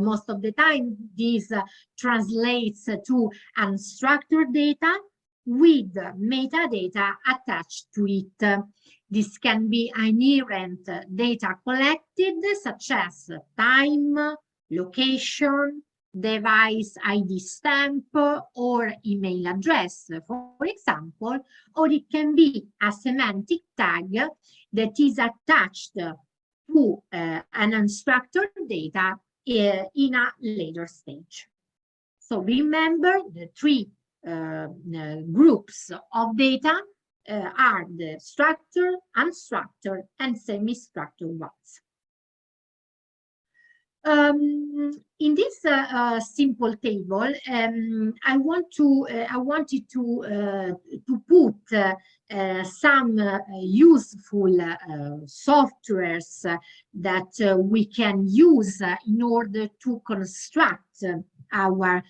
Most of the time, this translates to unstructured data with metadata attached to it. This can be inherent data collected, such as time, location, device ID stamp, or email address, for example, or it can be a semantic tag that is attached to an unstructured data in a later stage. So remember, the three groups of data are the structured, unstructured, and semi-structured ones. In this simple table, I wanted to put some useful softwares that we can use in order to construct our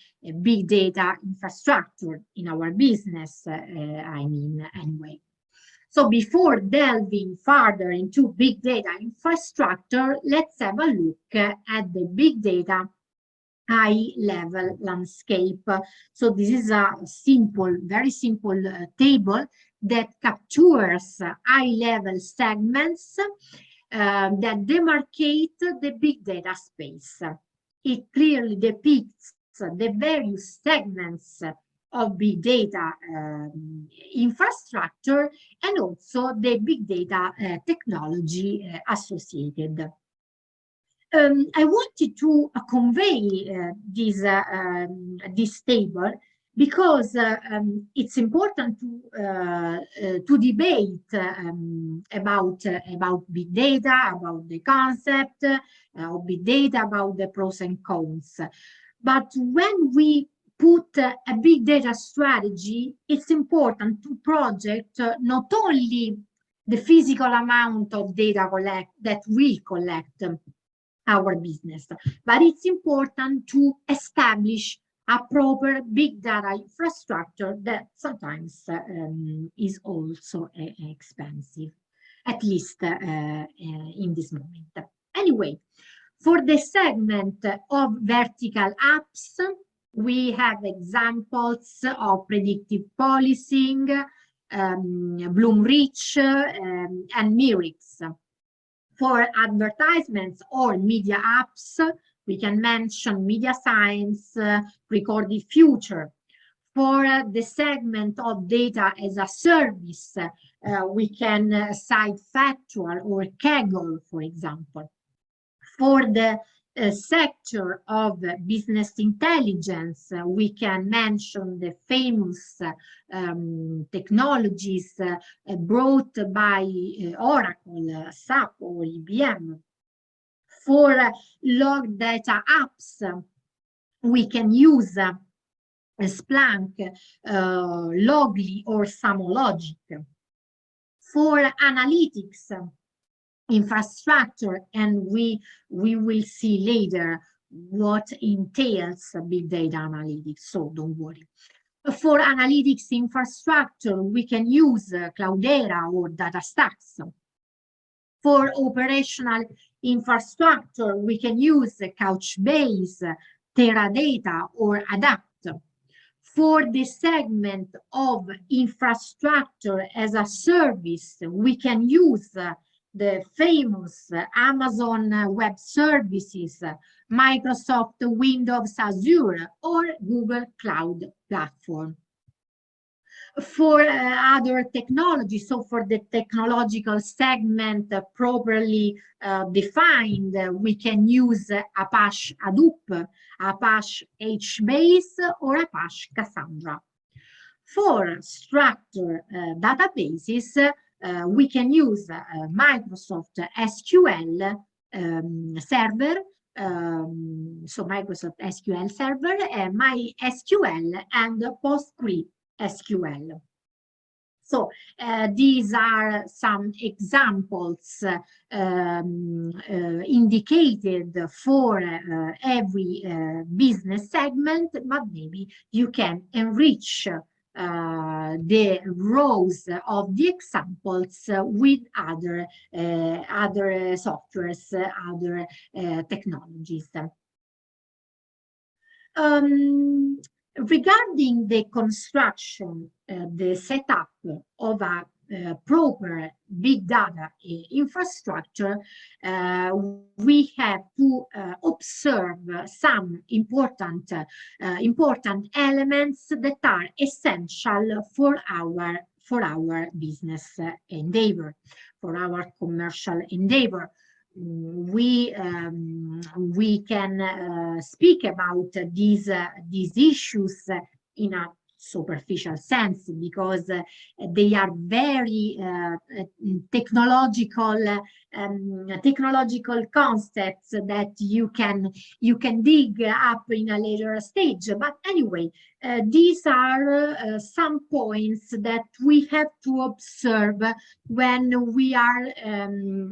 big data infrastructure in our business, I mean, anyway. So before delving further into big data infrastructure, let's have a look at the big data high-level landscape. So this is a simple, very simple table that captures high-level segments that demarcate the big data space. It clearly depicts the various segments of big data infrastructure and also the big data technology associated. I wanted to convey this table because it's important to debate about big data, about the concept of big data, about the pros and cons. But when we put a big data strategy, it's important to project not only the physical amount of data that we collect our business, but it's important to establish a proper big data infrastructure that sometimes is also expensive. at least in this moment. Anyway, for the segment of vertical apps, we have examples of predictive policing, Bloomreach, and Mirix. For advertisements or media apps, we can mention media science, recorded future. For the segment of data as a service, we can cite Factual or Kaggle, for example. For the sector of business intelligence, we can mention the famous technologies brought by Oracle, SAP, or IBM. For log data apps, we can use Splunk, Logly, or Samologic. For analytics infrastructure, and we will see later what entails big data analytics, so don't worry. For analytics infrastructure, we can use Cloudera or DataStax. For operational infrastructure, we can use Couchbase, Teradata, or Adapt. For the segment of infrastructure as a service, we can use the famous Amazon Web Services, Microsoft Windows Azure, or Google Cloud Platform. For other technologies, so for the technological segment properly defined, we can use Apache Hadoop, Apache HBase, or Apache Cassandra. For structured databases, we can use Microsoft SQL Server, so Microsoft SQL Server, MySQL, and PostgreSQL. So these are some examples indicated for every business segment, but maybe you can enrich the rows of the examples with other softwares, other technologies. Regarding the construction, the setup of a proper big data infrastructure, we have to observe some important elements that are essential for our business endeavor, for our commercial endeavor. We can speak about these issues in a superficial sense because they are very technological concepts that you can dig up in a later stage. But anyway, these are some points that we have to observe when we are in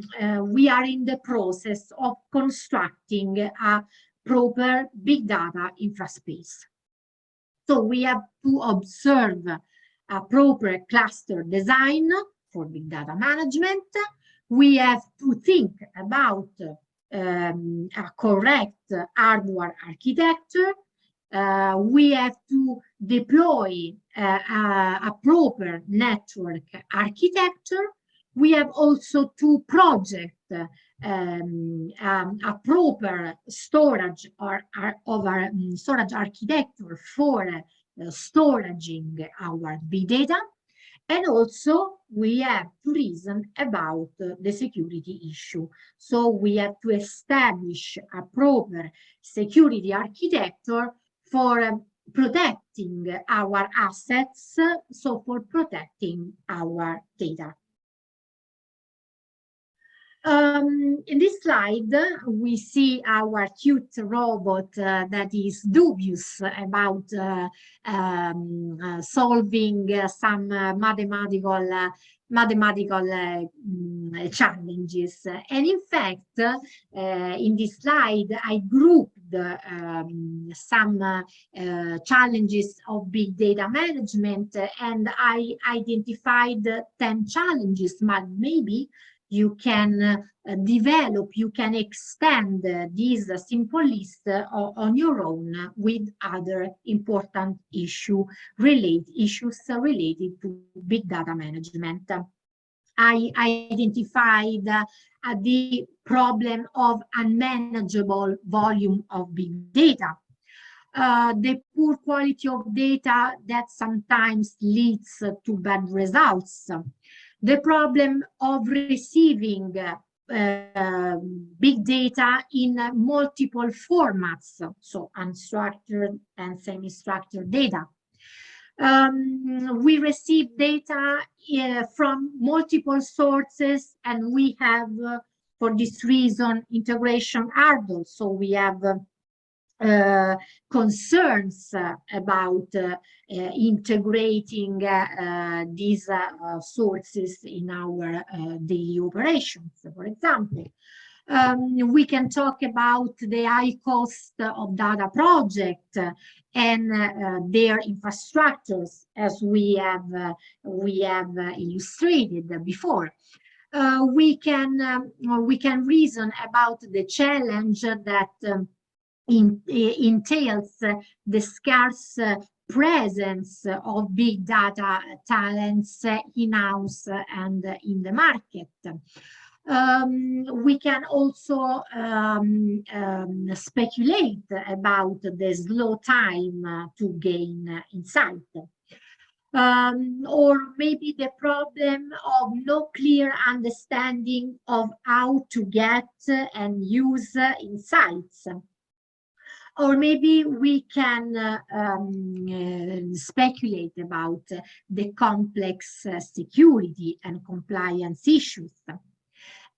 the process of constructing a proper big data infraspace. So we have to observe a proper cluster design for big data management. We have to think about a correct hardware architecture. We have to deploy a proper network architecture. We have also to project a proper storage storage architecture for storaging our big data. And also we have to reason about the security issue. So we have to establish a proper security architecture for protecting our assets, so for protecting our data. In this slide, we see our cute robot that is dubious about solving some mathematical challenges. And in fact, in this slide, I grouped some challenges of big data management, and I identified 10 challenges, but maybe you can develop, you can extend this simple list on your own with other important issues related to big data management. I identified the problem of unmanageable volume of big data, the poor quality of data that sometimes leads to bad results, the problem of receiving big data in multiple formats, so unstructured and semi-structured data. We receive data from multiple sources, and we have, for this reason, integration hurdles. So we have concerns about integrating these sources in our daily operations. For example, we can talk about the high cost of data project and their infrastructures, as we have illustrated before. We can reason about the challenge that entails the scarce presence of big data talents in-house and in the market. We can also speculate about the slow time to gain insight. Or maybe the problem of no clear understanding of how to get and use insights. Or maybe we can speculate about the complex security and compliance issues.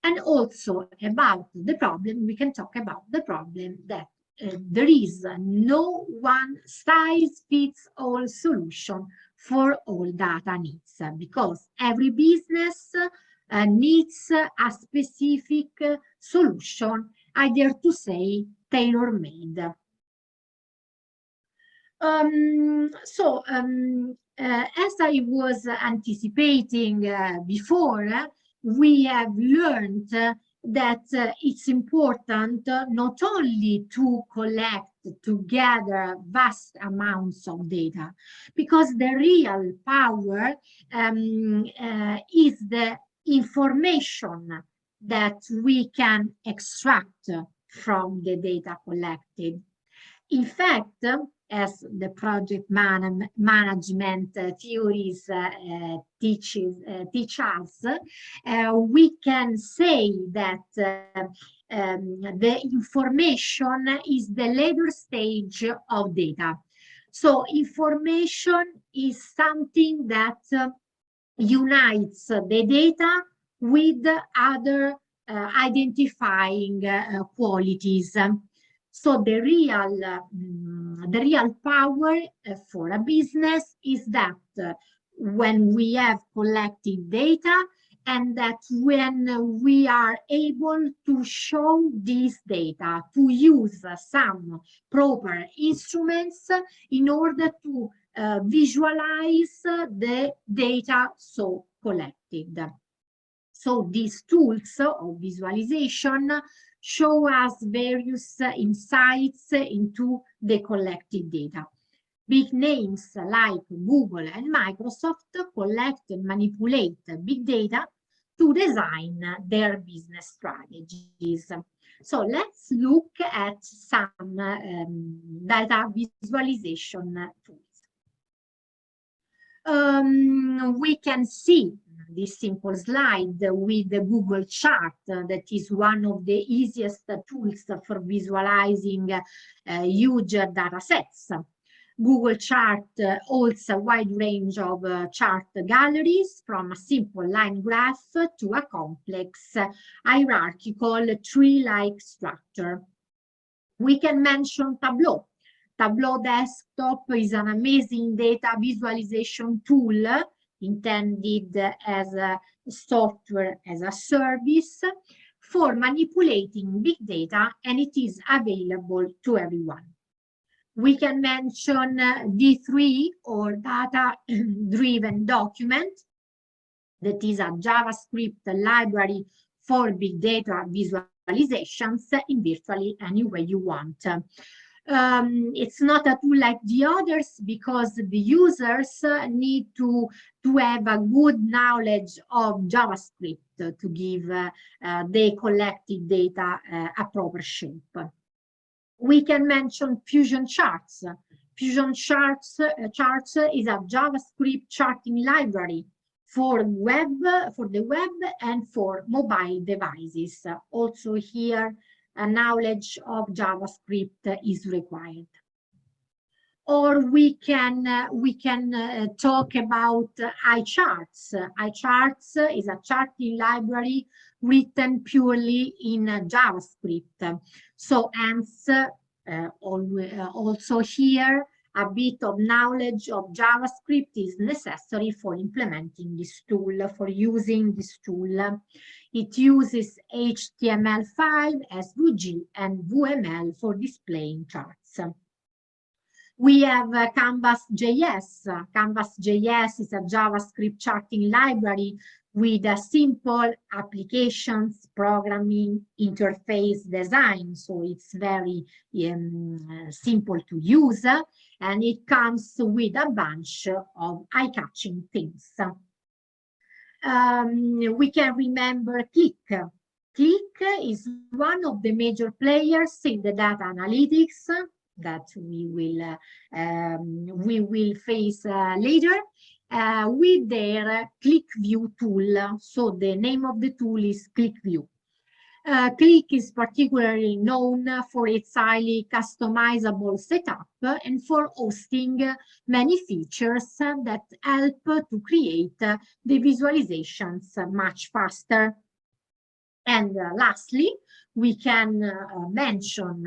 And also about the problem, we can talk about the problem that there is no one-size-fits-all solution for all data needs, because every business needs a specific solution, I dare to say tailor-made. As I was anticipating before, we have learned that it's important not only to collect together vast amounts of data, because the real power is the information that we can extract from the data collected. In fact, as the project management theories teach us, we can say that the information is the later stage of data. So information is something that unites the data with other identifying qualities. So the real power for a business is that when we have collected data, and that when we are able to show this data, to use some proper instruments in order to visualize the data so collected. So these tools of visualization show us various insights into the collected data. Big names like Google and Microsoft collect and manipulate big data to design their business strategies. So let's look at some data visualization tools. We can see this simple slide with the Google chart that is one of the easiest tools for visualizing huge data sets. Google chart holds a wide range of chart galleries, from a simple line graph to a complex hierarchical tree-like structure. We can mention Tableau. Tableau Desktop is an amazing data visualization tool intended as a software as a service for manipulating big data, and it is available to everyone. We can mention D3 or data-driven document. That is a JavaScript library for big data visualizations in virtually any way you want. It's not a tool like the others because the users need to have a good knowledge of JavaScript to give the collected data a proper shape. We can mention Fusion Charts. Fusion Charts is a JavaScript charting library for the web and for mobile devices. Also here, a knowledge of JavaScript is required. Or we can talk about iCharts. iCharts is a charting library written purely in JavaScript. So hence, also here, a bit of knowledge of JavaScript is necessary for implementing this tool, for using this tool. It uses HTML5, SVG, and VML for displaying charts. We have Canvas.js. Canvas.js is a JavaScript charting library with a simple applications programming interface design. So it's very simple to use, and it comes with a bunch of eye-catching things. We can remember Qlik. Qlik is one of the major players in the data analytics that we will face later with their Qlik View tool. So the name of the tool is Qlik View. Qlik is particularly known for its highly customizable setup and for hosting many features that help to create the visualizations much faster. And lastly, we can mention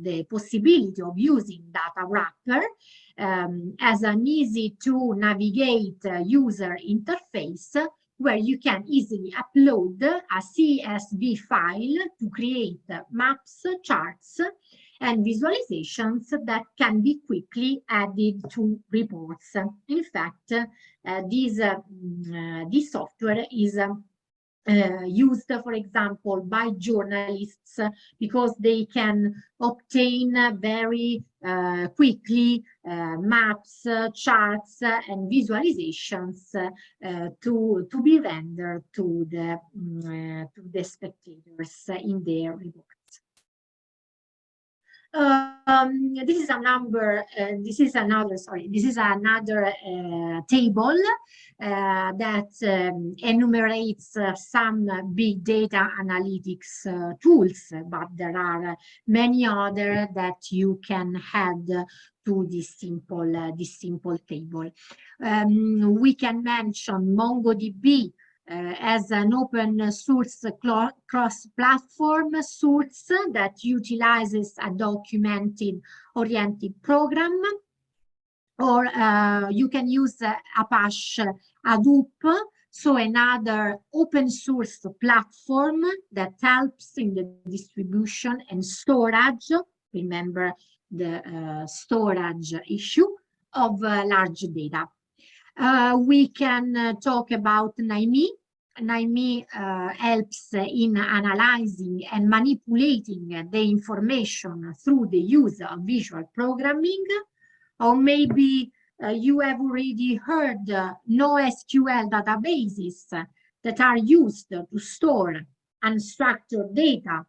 the possibility of using Data Wrapper as an easy to navigate user interface where you can easily upload a CSV file to create maps, charts, and visualizations that can be quickly added to reports. In fact, this software is used, for example, by journalists because they can obtain very quickly maps, charts, and visualizations to be rendered to the spectators in their reports. This is another table that enumerates some big data analytics tools, but there are many other that you can add to this simple table. We can mention MongoDB as an open source cross-platform source that utilizes a documented-oriented program, or you can use Apache Hadoop, so another open source platform that helps in the distribution and storage, remember the storage issue, of large data. We can talk about NIME. NIME helps in analyzing and manipulating the information through the use of visual programming. Or maybe you have already heard NoSQL databases that are used to store unstructured data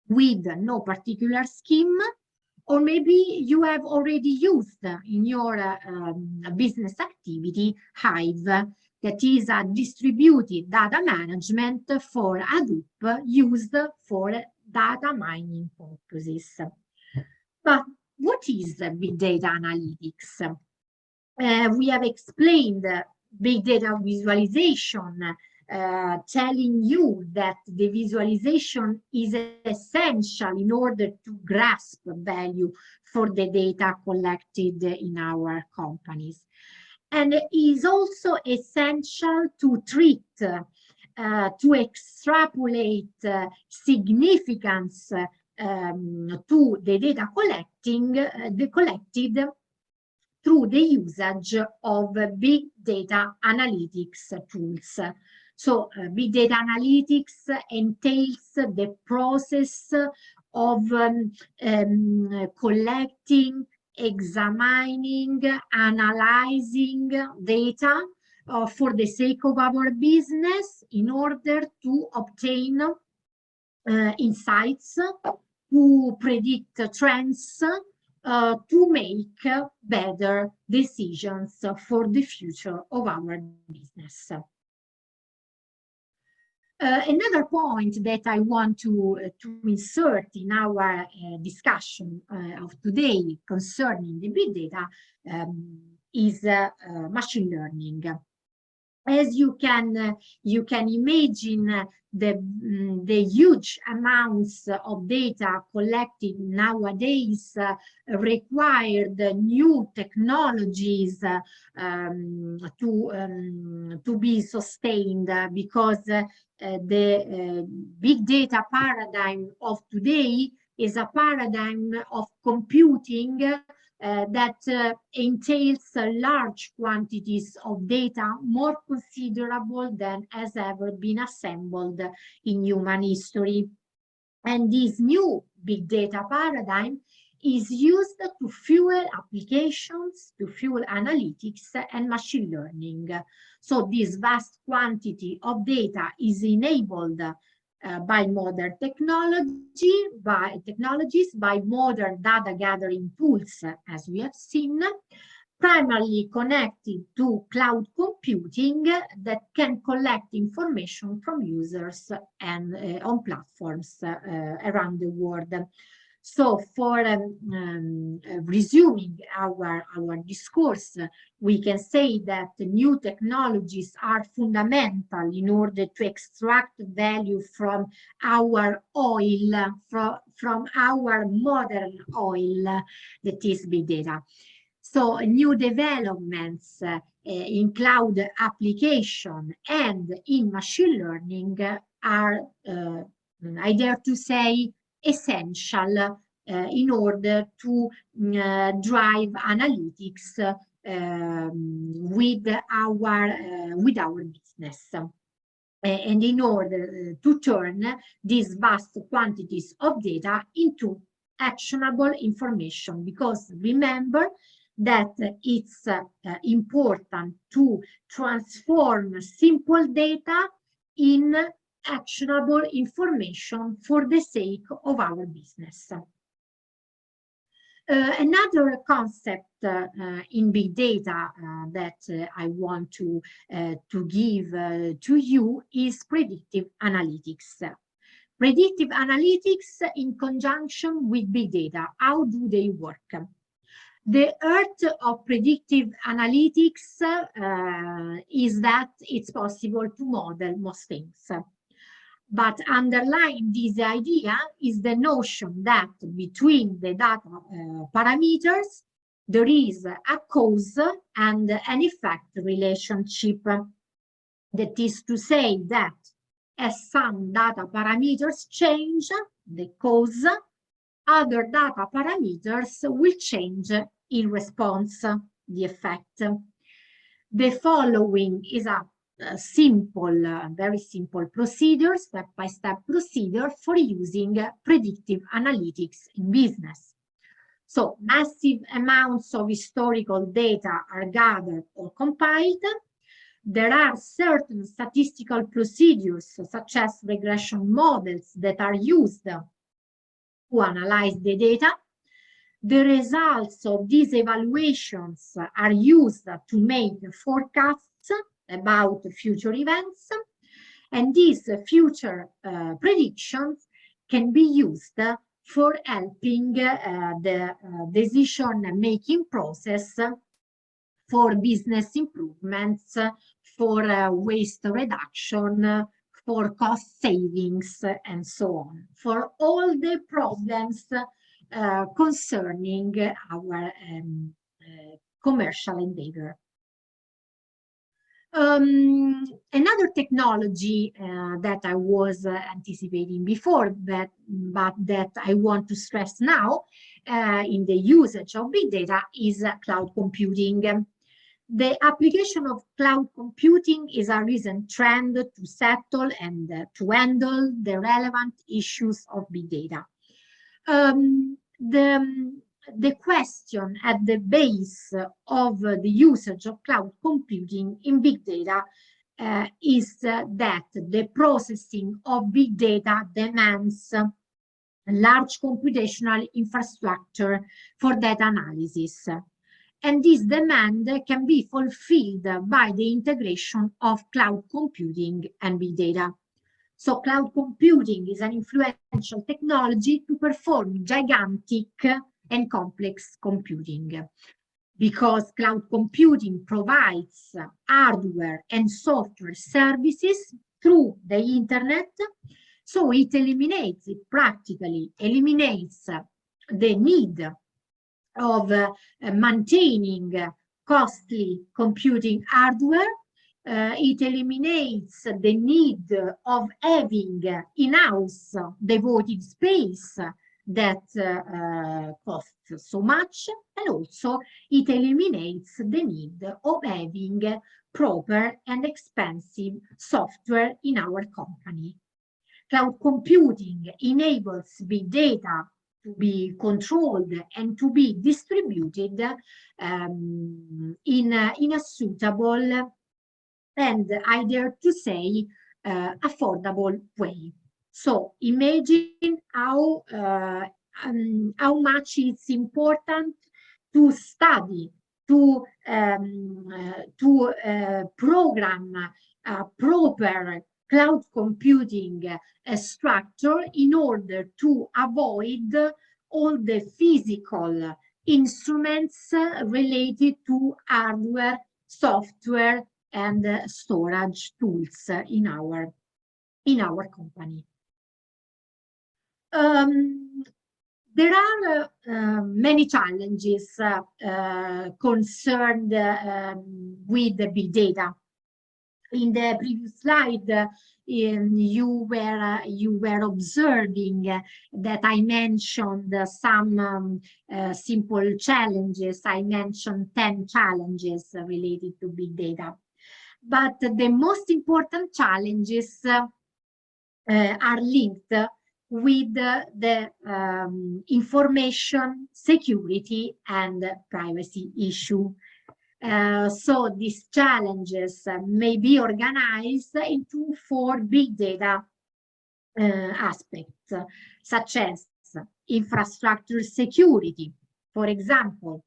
with no particular scheme. Or maybe you have already used in your business activity Hive, that is a distributed data management for Hadoop used for data mining purposes. But what is big data analytics? We have explained big data visualization, telling you that the visualization is essential in order to grasp value for the data collected in our companies. And it is also essential to treat to extrapolate significance to the data collected through the usage of big data analytics tools. So big data analytics entails the process of collecting, examining, analyzing data for the sake of our business in order to obtain insights, to predict trends, to make better decisions for the future of our business. Another point that I want to insert in our discussion of today concerning the big data is machine learning. As you can imagine, the huge amounts of data collected nowadays required new technologies to be sustained, because the big data paradigm of today is a paradigm of computing that entails large quantities of data, more considerable than has ever been assembled in human history. And this new big data paradigm is used to fuel applications, to fuel analytics and machine learning. So this vast quantity of data is enabled by modern technologies, by modern data gathering tools, as we have seen, primarily connected to cloud computing that can collect information from users and on platforms around the world. So for resuming our discourse, we can say that new technologies are fundamental in order to extract value from our oil, from our modern oil, that is big data. So new developments in cloud application and in machine learning are, I dare to say, essential in order to drive analytics with our business, and in order to turn these vast quantities of data into actionable information. Because remember that it's important to transform simple data in actionable information for the sake of our business. Another concept in big data that I want to give to you is predictive analytics. Predictive analytics in conjunction with big data. How do they work? The art of predictive analytics is that it's possible to model most things. But underlying this idea is the notion that between the data parameters, there is a cause and an effect relationship. That is to say that as some data parameters change, the cause, other data parameters will change in response, the effect. The following is a simple, very simple procedure, step-by-step procedure for using predictive analytics in business. So massive amounts of historical data are gathered or compiled. There are certain statistical procedures, such as regression models, that are used to analyze the data. The results of these evaluations are used to make forecasts about future events, and these future predictions can be used for helping the decision-making process for business improvements, for waste reduction, for cost savings, and so on, for all the problems concerning our commercial endeavor. Another technology that I was anticipating before, but that I want to stress now in the usage of big data is cloud computing. The application of cloud computing is a recent trend to settle and to handle the relevant issues of big data. The question at the base of the usage of cloud computing in big data is that the processing of big data demands large computational infrastructure for data analysis. And this demand can be fulfilled by the integration of cloud computing and big data. So cloud computing is an influential technology to perform gigantic and complex computing, because cloud computing provides hardware and software services through the internet. So it practically eliminates the need of maintaining costly computing hardware. It eliminates the need of having in-house devoted space that costs so much, and also it eliminates the need of having proper and expensive software in our company. Cloud computing enables big data to be controlled and to be distributed in a suitable and, I dare to say, affordable way. So imagine how much it's important to study, to program proper cloud computing structure in order to avoid all the physical instruments related to hardware, software, and storage tools in our company. There are many challenges concerned with the big data. In the previous slide, you were observing that I mentioned some simple challenges. I mentioned 10 challenges related to big data. But the most important challenges are linked with the information security and privacy issue. So these challenges may be organized into 4 big data aspects, such as infrastructure security. For example,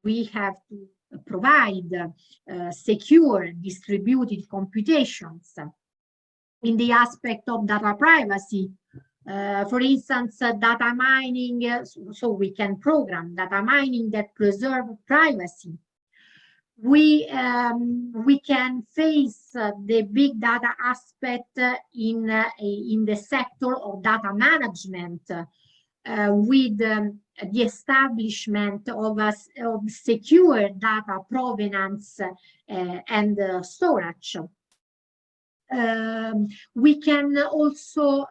we have to provide secure distributed computations. In the aspect of data privacy, for instance, data mining, so we can program data mining that preserve privacy. We can face the big data aspect in the sector of data management with the establishment of secure data provenance and storage. We can also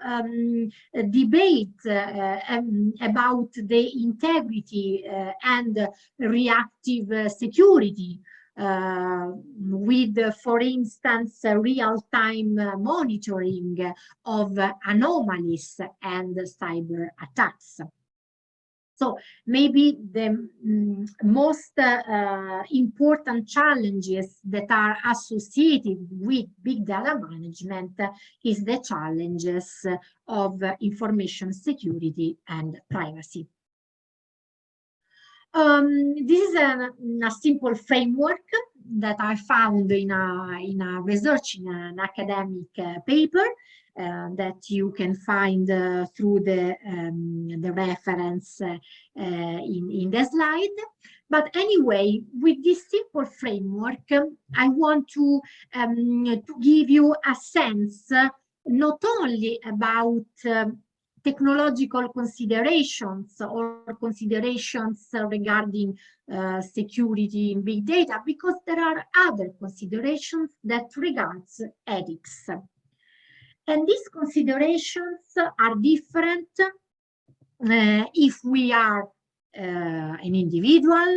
debate about the integrity and reactive security with, for instance, real-time monitoring of anomalies and cyber attacks. So maybe the most important challenges that are associated with big data management is the challenges of information security and privacy. This is a simple framework that I found in a research in an academic paper that you can find through the reference in the slide. But anyway, with this simple framework, I want to give you a sense not only about technological considerations or considerations regarding security in big data, because there are other considerations that regards ethics. And these considerations are different if we are an individual,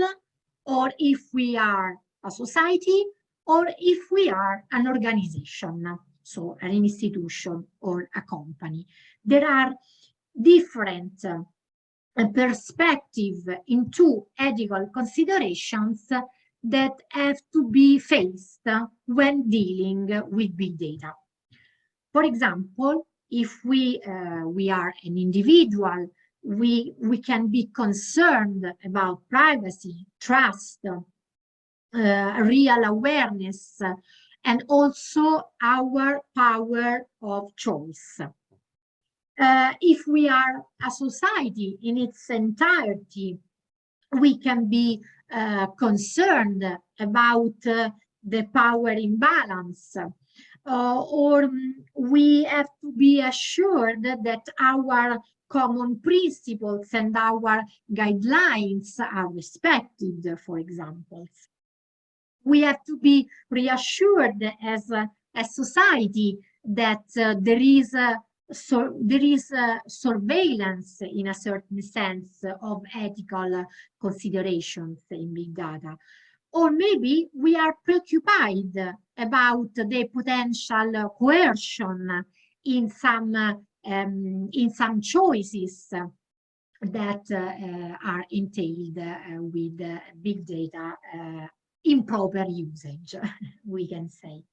or if we are a society, or if we are an organization, so an institution or a company. There are different perspectives into ethical considerations that have to be faced when dealing with big data. For example, if we are an individual, we can be concerned about privacy, trust, real awareness, and also our power of choice. If we are a society in its entirety, we can be concerned about the power imbalance, or we have to be assured that our common principles and our guidelines are respected, for example. We have to be reassured as a society that there is surveillance in a certain sense of ethical considerations in big data. Or maybe we are preoccupied about the potential coercion in some choices that are entailed with big data improper usage, we can say.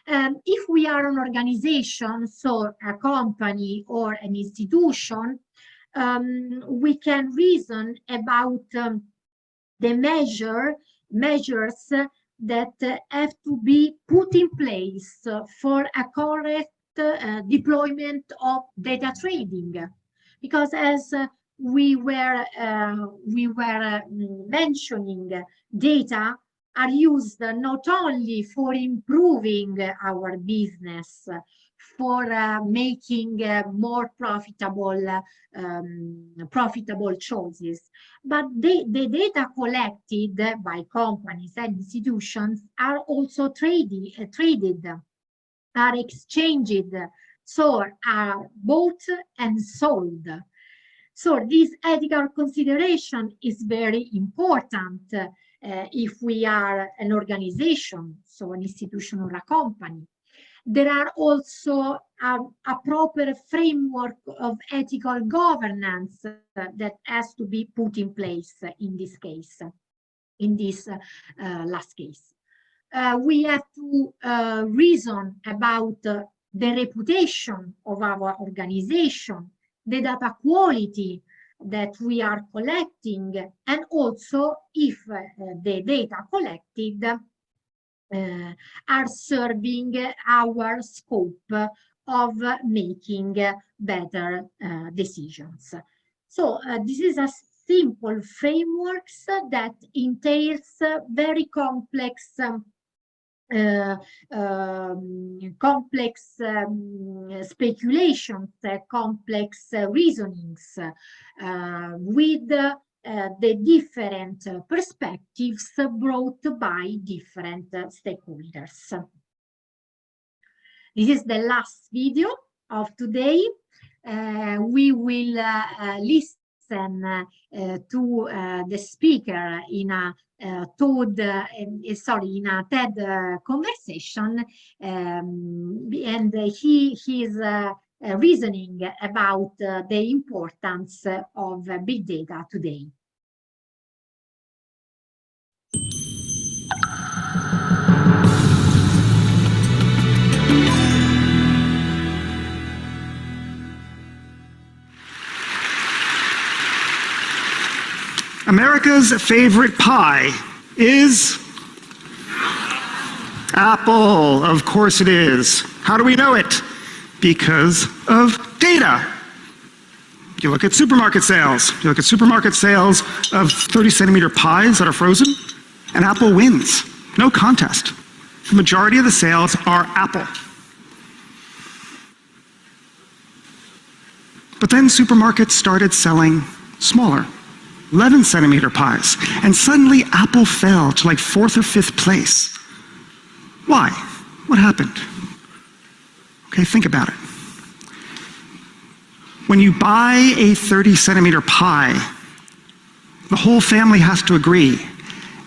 If we are an organization, so a company or an institution, we can reason about the measures that have to be put in place for a correct deployment of data trading, because as we were mentioning, data are used not only for improving our business, for making more profitable choices, but the data collected by companies and institutions are also traded, are exchanged, so are bought and sold. So this ethical consideration is very important if we are an organization, so an institution or a company. There are also a proper framework of ethical governance that has to be put in place in this case, in this last case. We have to reason about the reputation of our organization, the data quality that we are collecting, and also if the data collected are serving our scope of making better decisions. So this is a simple framework that entails very complex speculations, complex reasonings with the different perspectives brought by different stakeholders. This is the last video of today. We will listen to the speaker in a TED conversation, and he is reasoning about the importance of big data today. America's favorite pie is Apple. Of course it is. How do we know it? Because of data. You look at supermarket sales. You look at supermarket sales of 30-centimeter pies that are frozen, and Apple wins. No contest. The majority of the sales are Apple. But then supermarkets started selling smaller, 11-centimeter pies, and suddenly Apple fell to like 4th or 5th place. Why? What happened? Okay, think about it. When you buy a 30-centimeter pie, the whole family has to agree,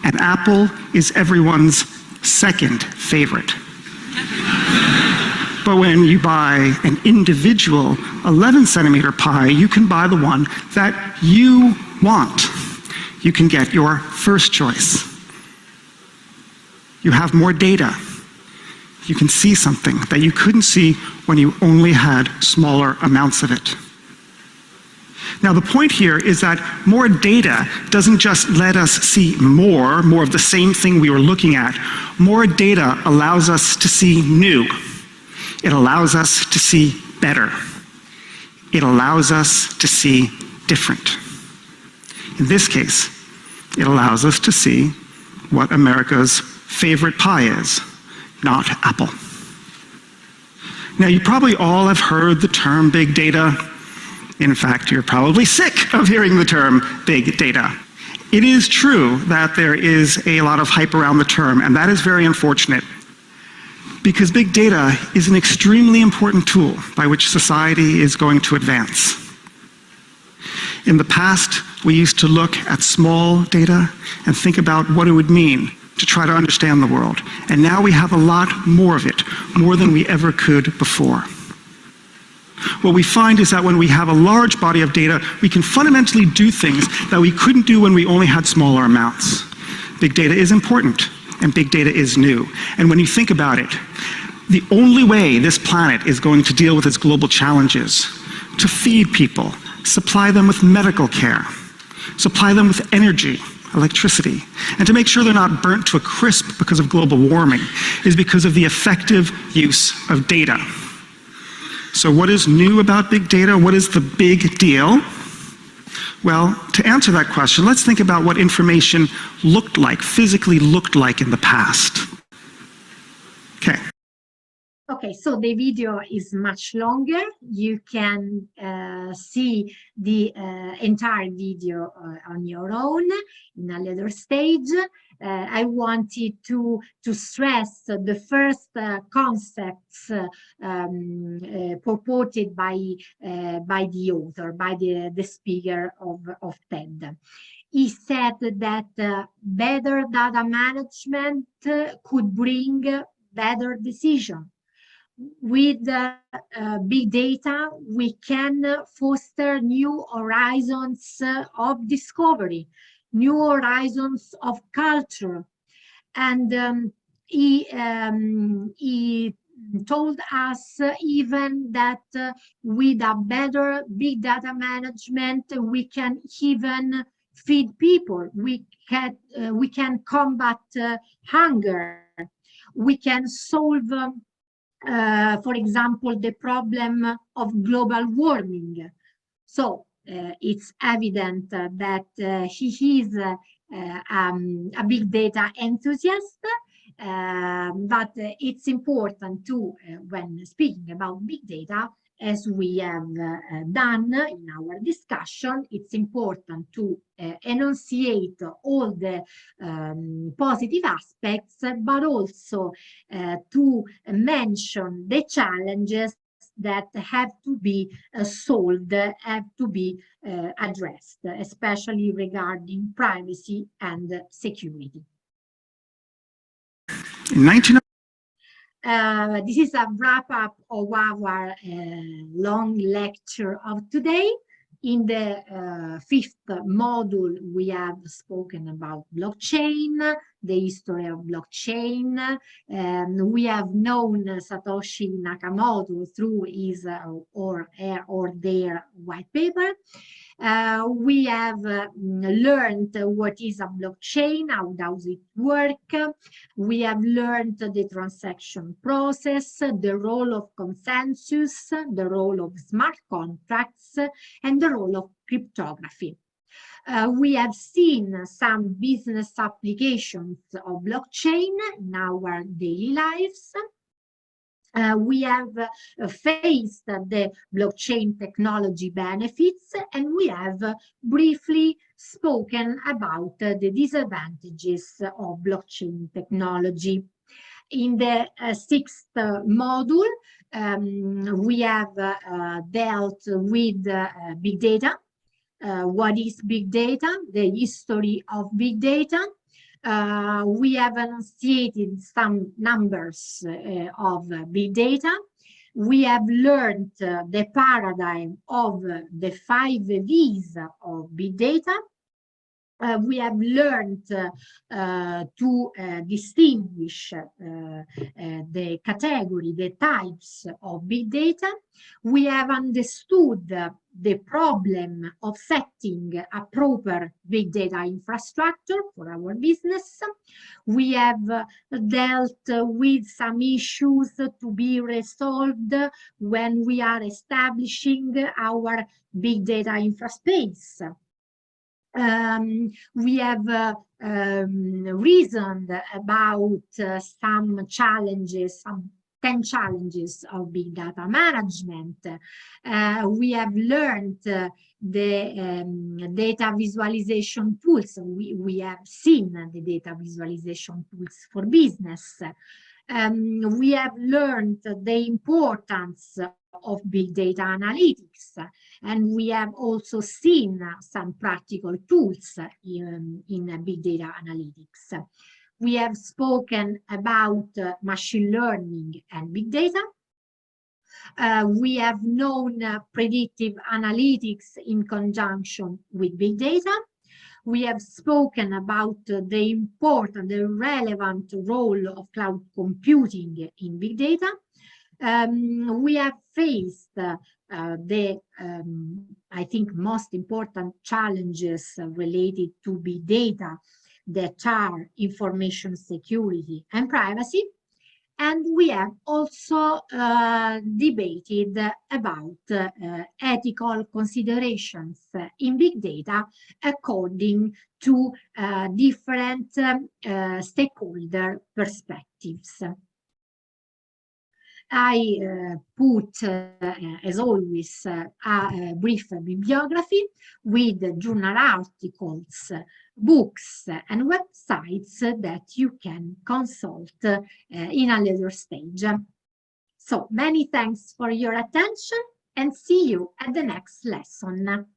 and Apple is everyone's second favorite. But when you buy an individual 11-centimeter pie, you can buy the one that you want. You can get your first choice. You have more data. You can see something that you couldn't see when you only had smaller amounts of it. Now, the point here is that more data doesn't just let us see more of the same thing we were looking at. More data allows us to see new. It allows us to see better. It allows us to see different. In this case, it allows us to see what America's favorite pie is, not Apple. Now, you probably all have heard the term big data. In fact, you're probably sick of hearing the term big data. It is true that there is a lot of hype around the term, and that is very unfortunate, because big data is an extremely important tool by which society is going to advance. In the past, we used to look at small data and think about what it would mean to try to understand the world. And now we have a lot more of it, more than we ever could before. What we find is that when we have a large body of data, we can fundamentally do things that we couldn't do when we only had smaller amounts. Big data is important, and big data is new. And when you think about it, the only way this planet is going to deal with its global challenges, to feed people, supply them with medical care, supply them with energy, electricity, and to make sure they're not burnt to a crisp because of global warming, is because of the effective use of data. So what is new about big data? What is the big deal? Well, to answer that question, let's think about what information looked like, physically looked like in the past. Okay. Okay, so the video is much longer. You can see the entire video on your own in a later stage. I wanted to stress the first concepts purported by the author, by the speaker of TED. He said that better data management could bring better decisions. With big data, we can foster new horizons of discovery, new horizons of culture. And he told us even that with a better big data management, we can even feed people. We can combat hunger. We can solve for example, the problem of global warming. So it's evident that he is a big data enthusiast, but it's important to, when speaking about big data, as we have done in our discussion, it's important to enunciate all the positive aspects, but also to mention the challenges that have to be solved, have to be addressed, especially regarding privacy and security. In this is a wrap-up of our long lecture of today. In the fifth module, we have spoken about blockchain, the history of blockchain. We have known Satoshi Nakamoto through his or their white paper. We have learned what is a blockchain, how does it work. We have learned the transaction process, the role of consensus, the role of smart contracts, and the role of cryptography. We have seen some business applications of blockchain in our daily lives. We have faced the blockchain technology benefits, and we have briefly spoken about the disadvantages of blockchain technology. In the sixth module, we have dealt with big data. What is big data? The history of big data. We have enunciated some numbers of big data. We have learned the paradigm of the 5 V's of big data. We have learned to distinguish the category, the types of big data. We have understood the problem of setting a proper big data infrastructure for our business. We have dealt with some issues to be resolved when we are establishing our big data infraspace. We have reasoned about some challenges, some 10 challenges of big data management. We have learned the data visualization tools. We have seen the data visualization tools for business. We have learned the importance of big data analytics, and we have also seen some practical tools in big data analytics. We have spoken about machine learning and big data. We have known predictive analytics in conjunction with big data. We have spoken about the important, the relevant role of cloud computing in big data. We have faced I think, most important challenges related to big data, that are information security and privacy. And we have also debated about ethical considerations in big data according to different stakeholder perspectives. I put, as always, a brief bibliography with journal articles, books, and websites that you can consult in a later stage. So many thanks for your attention, and see you at the next lesson.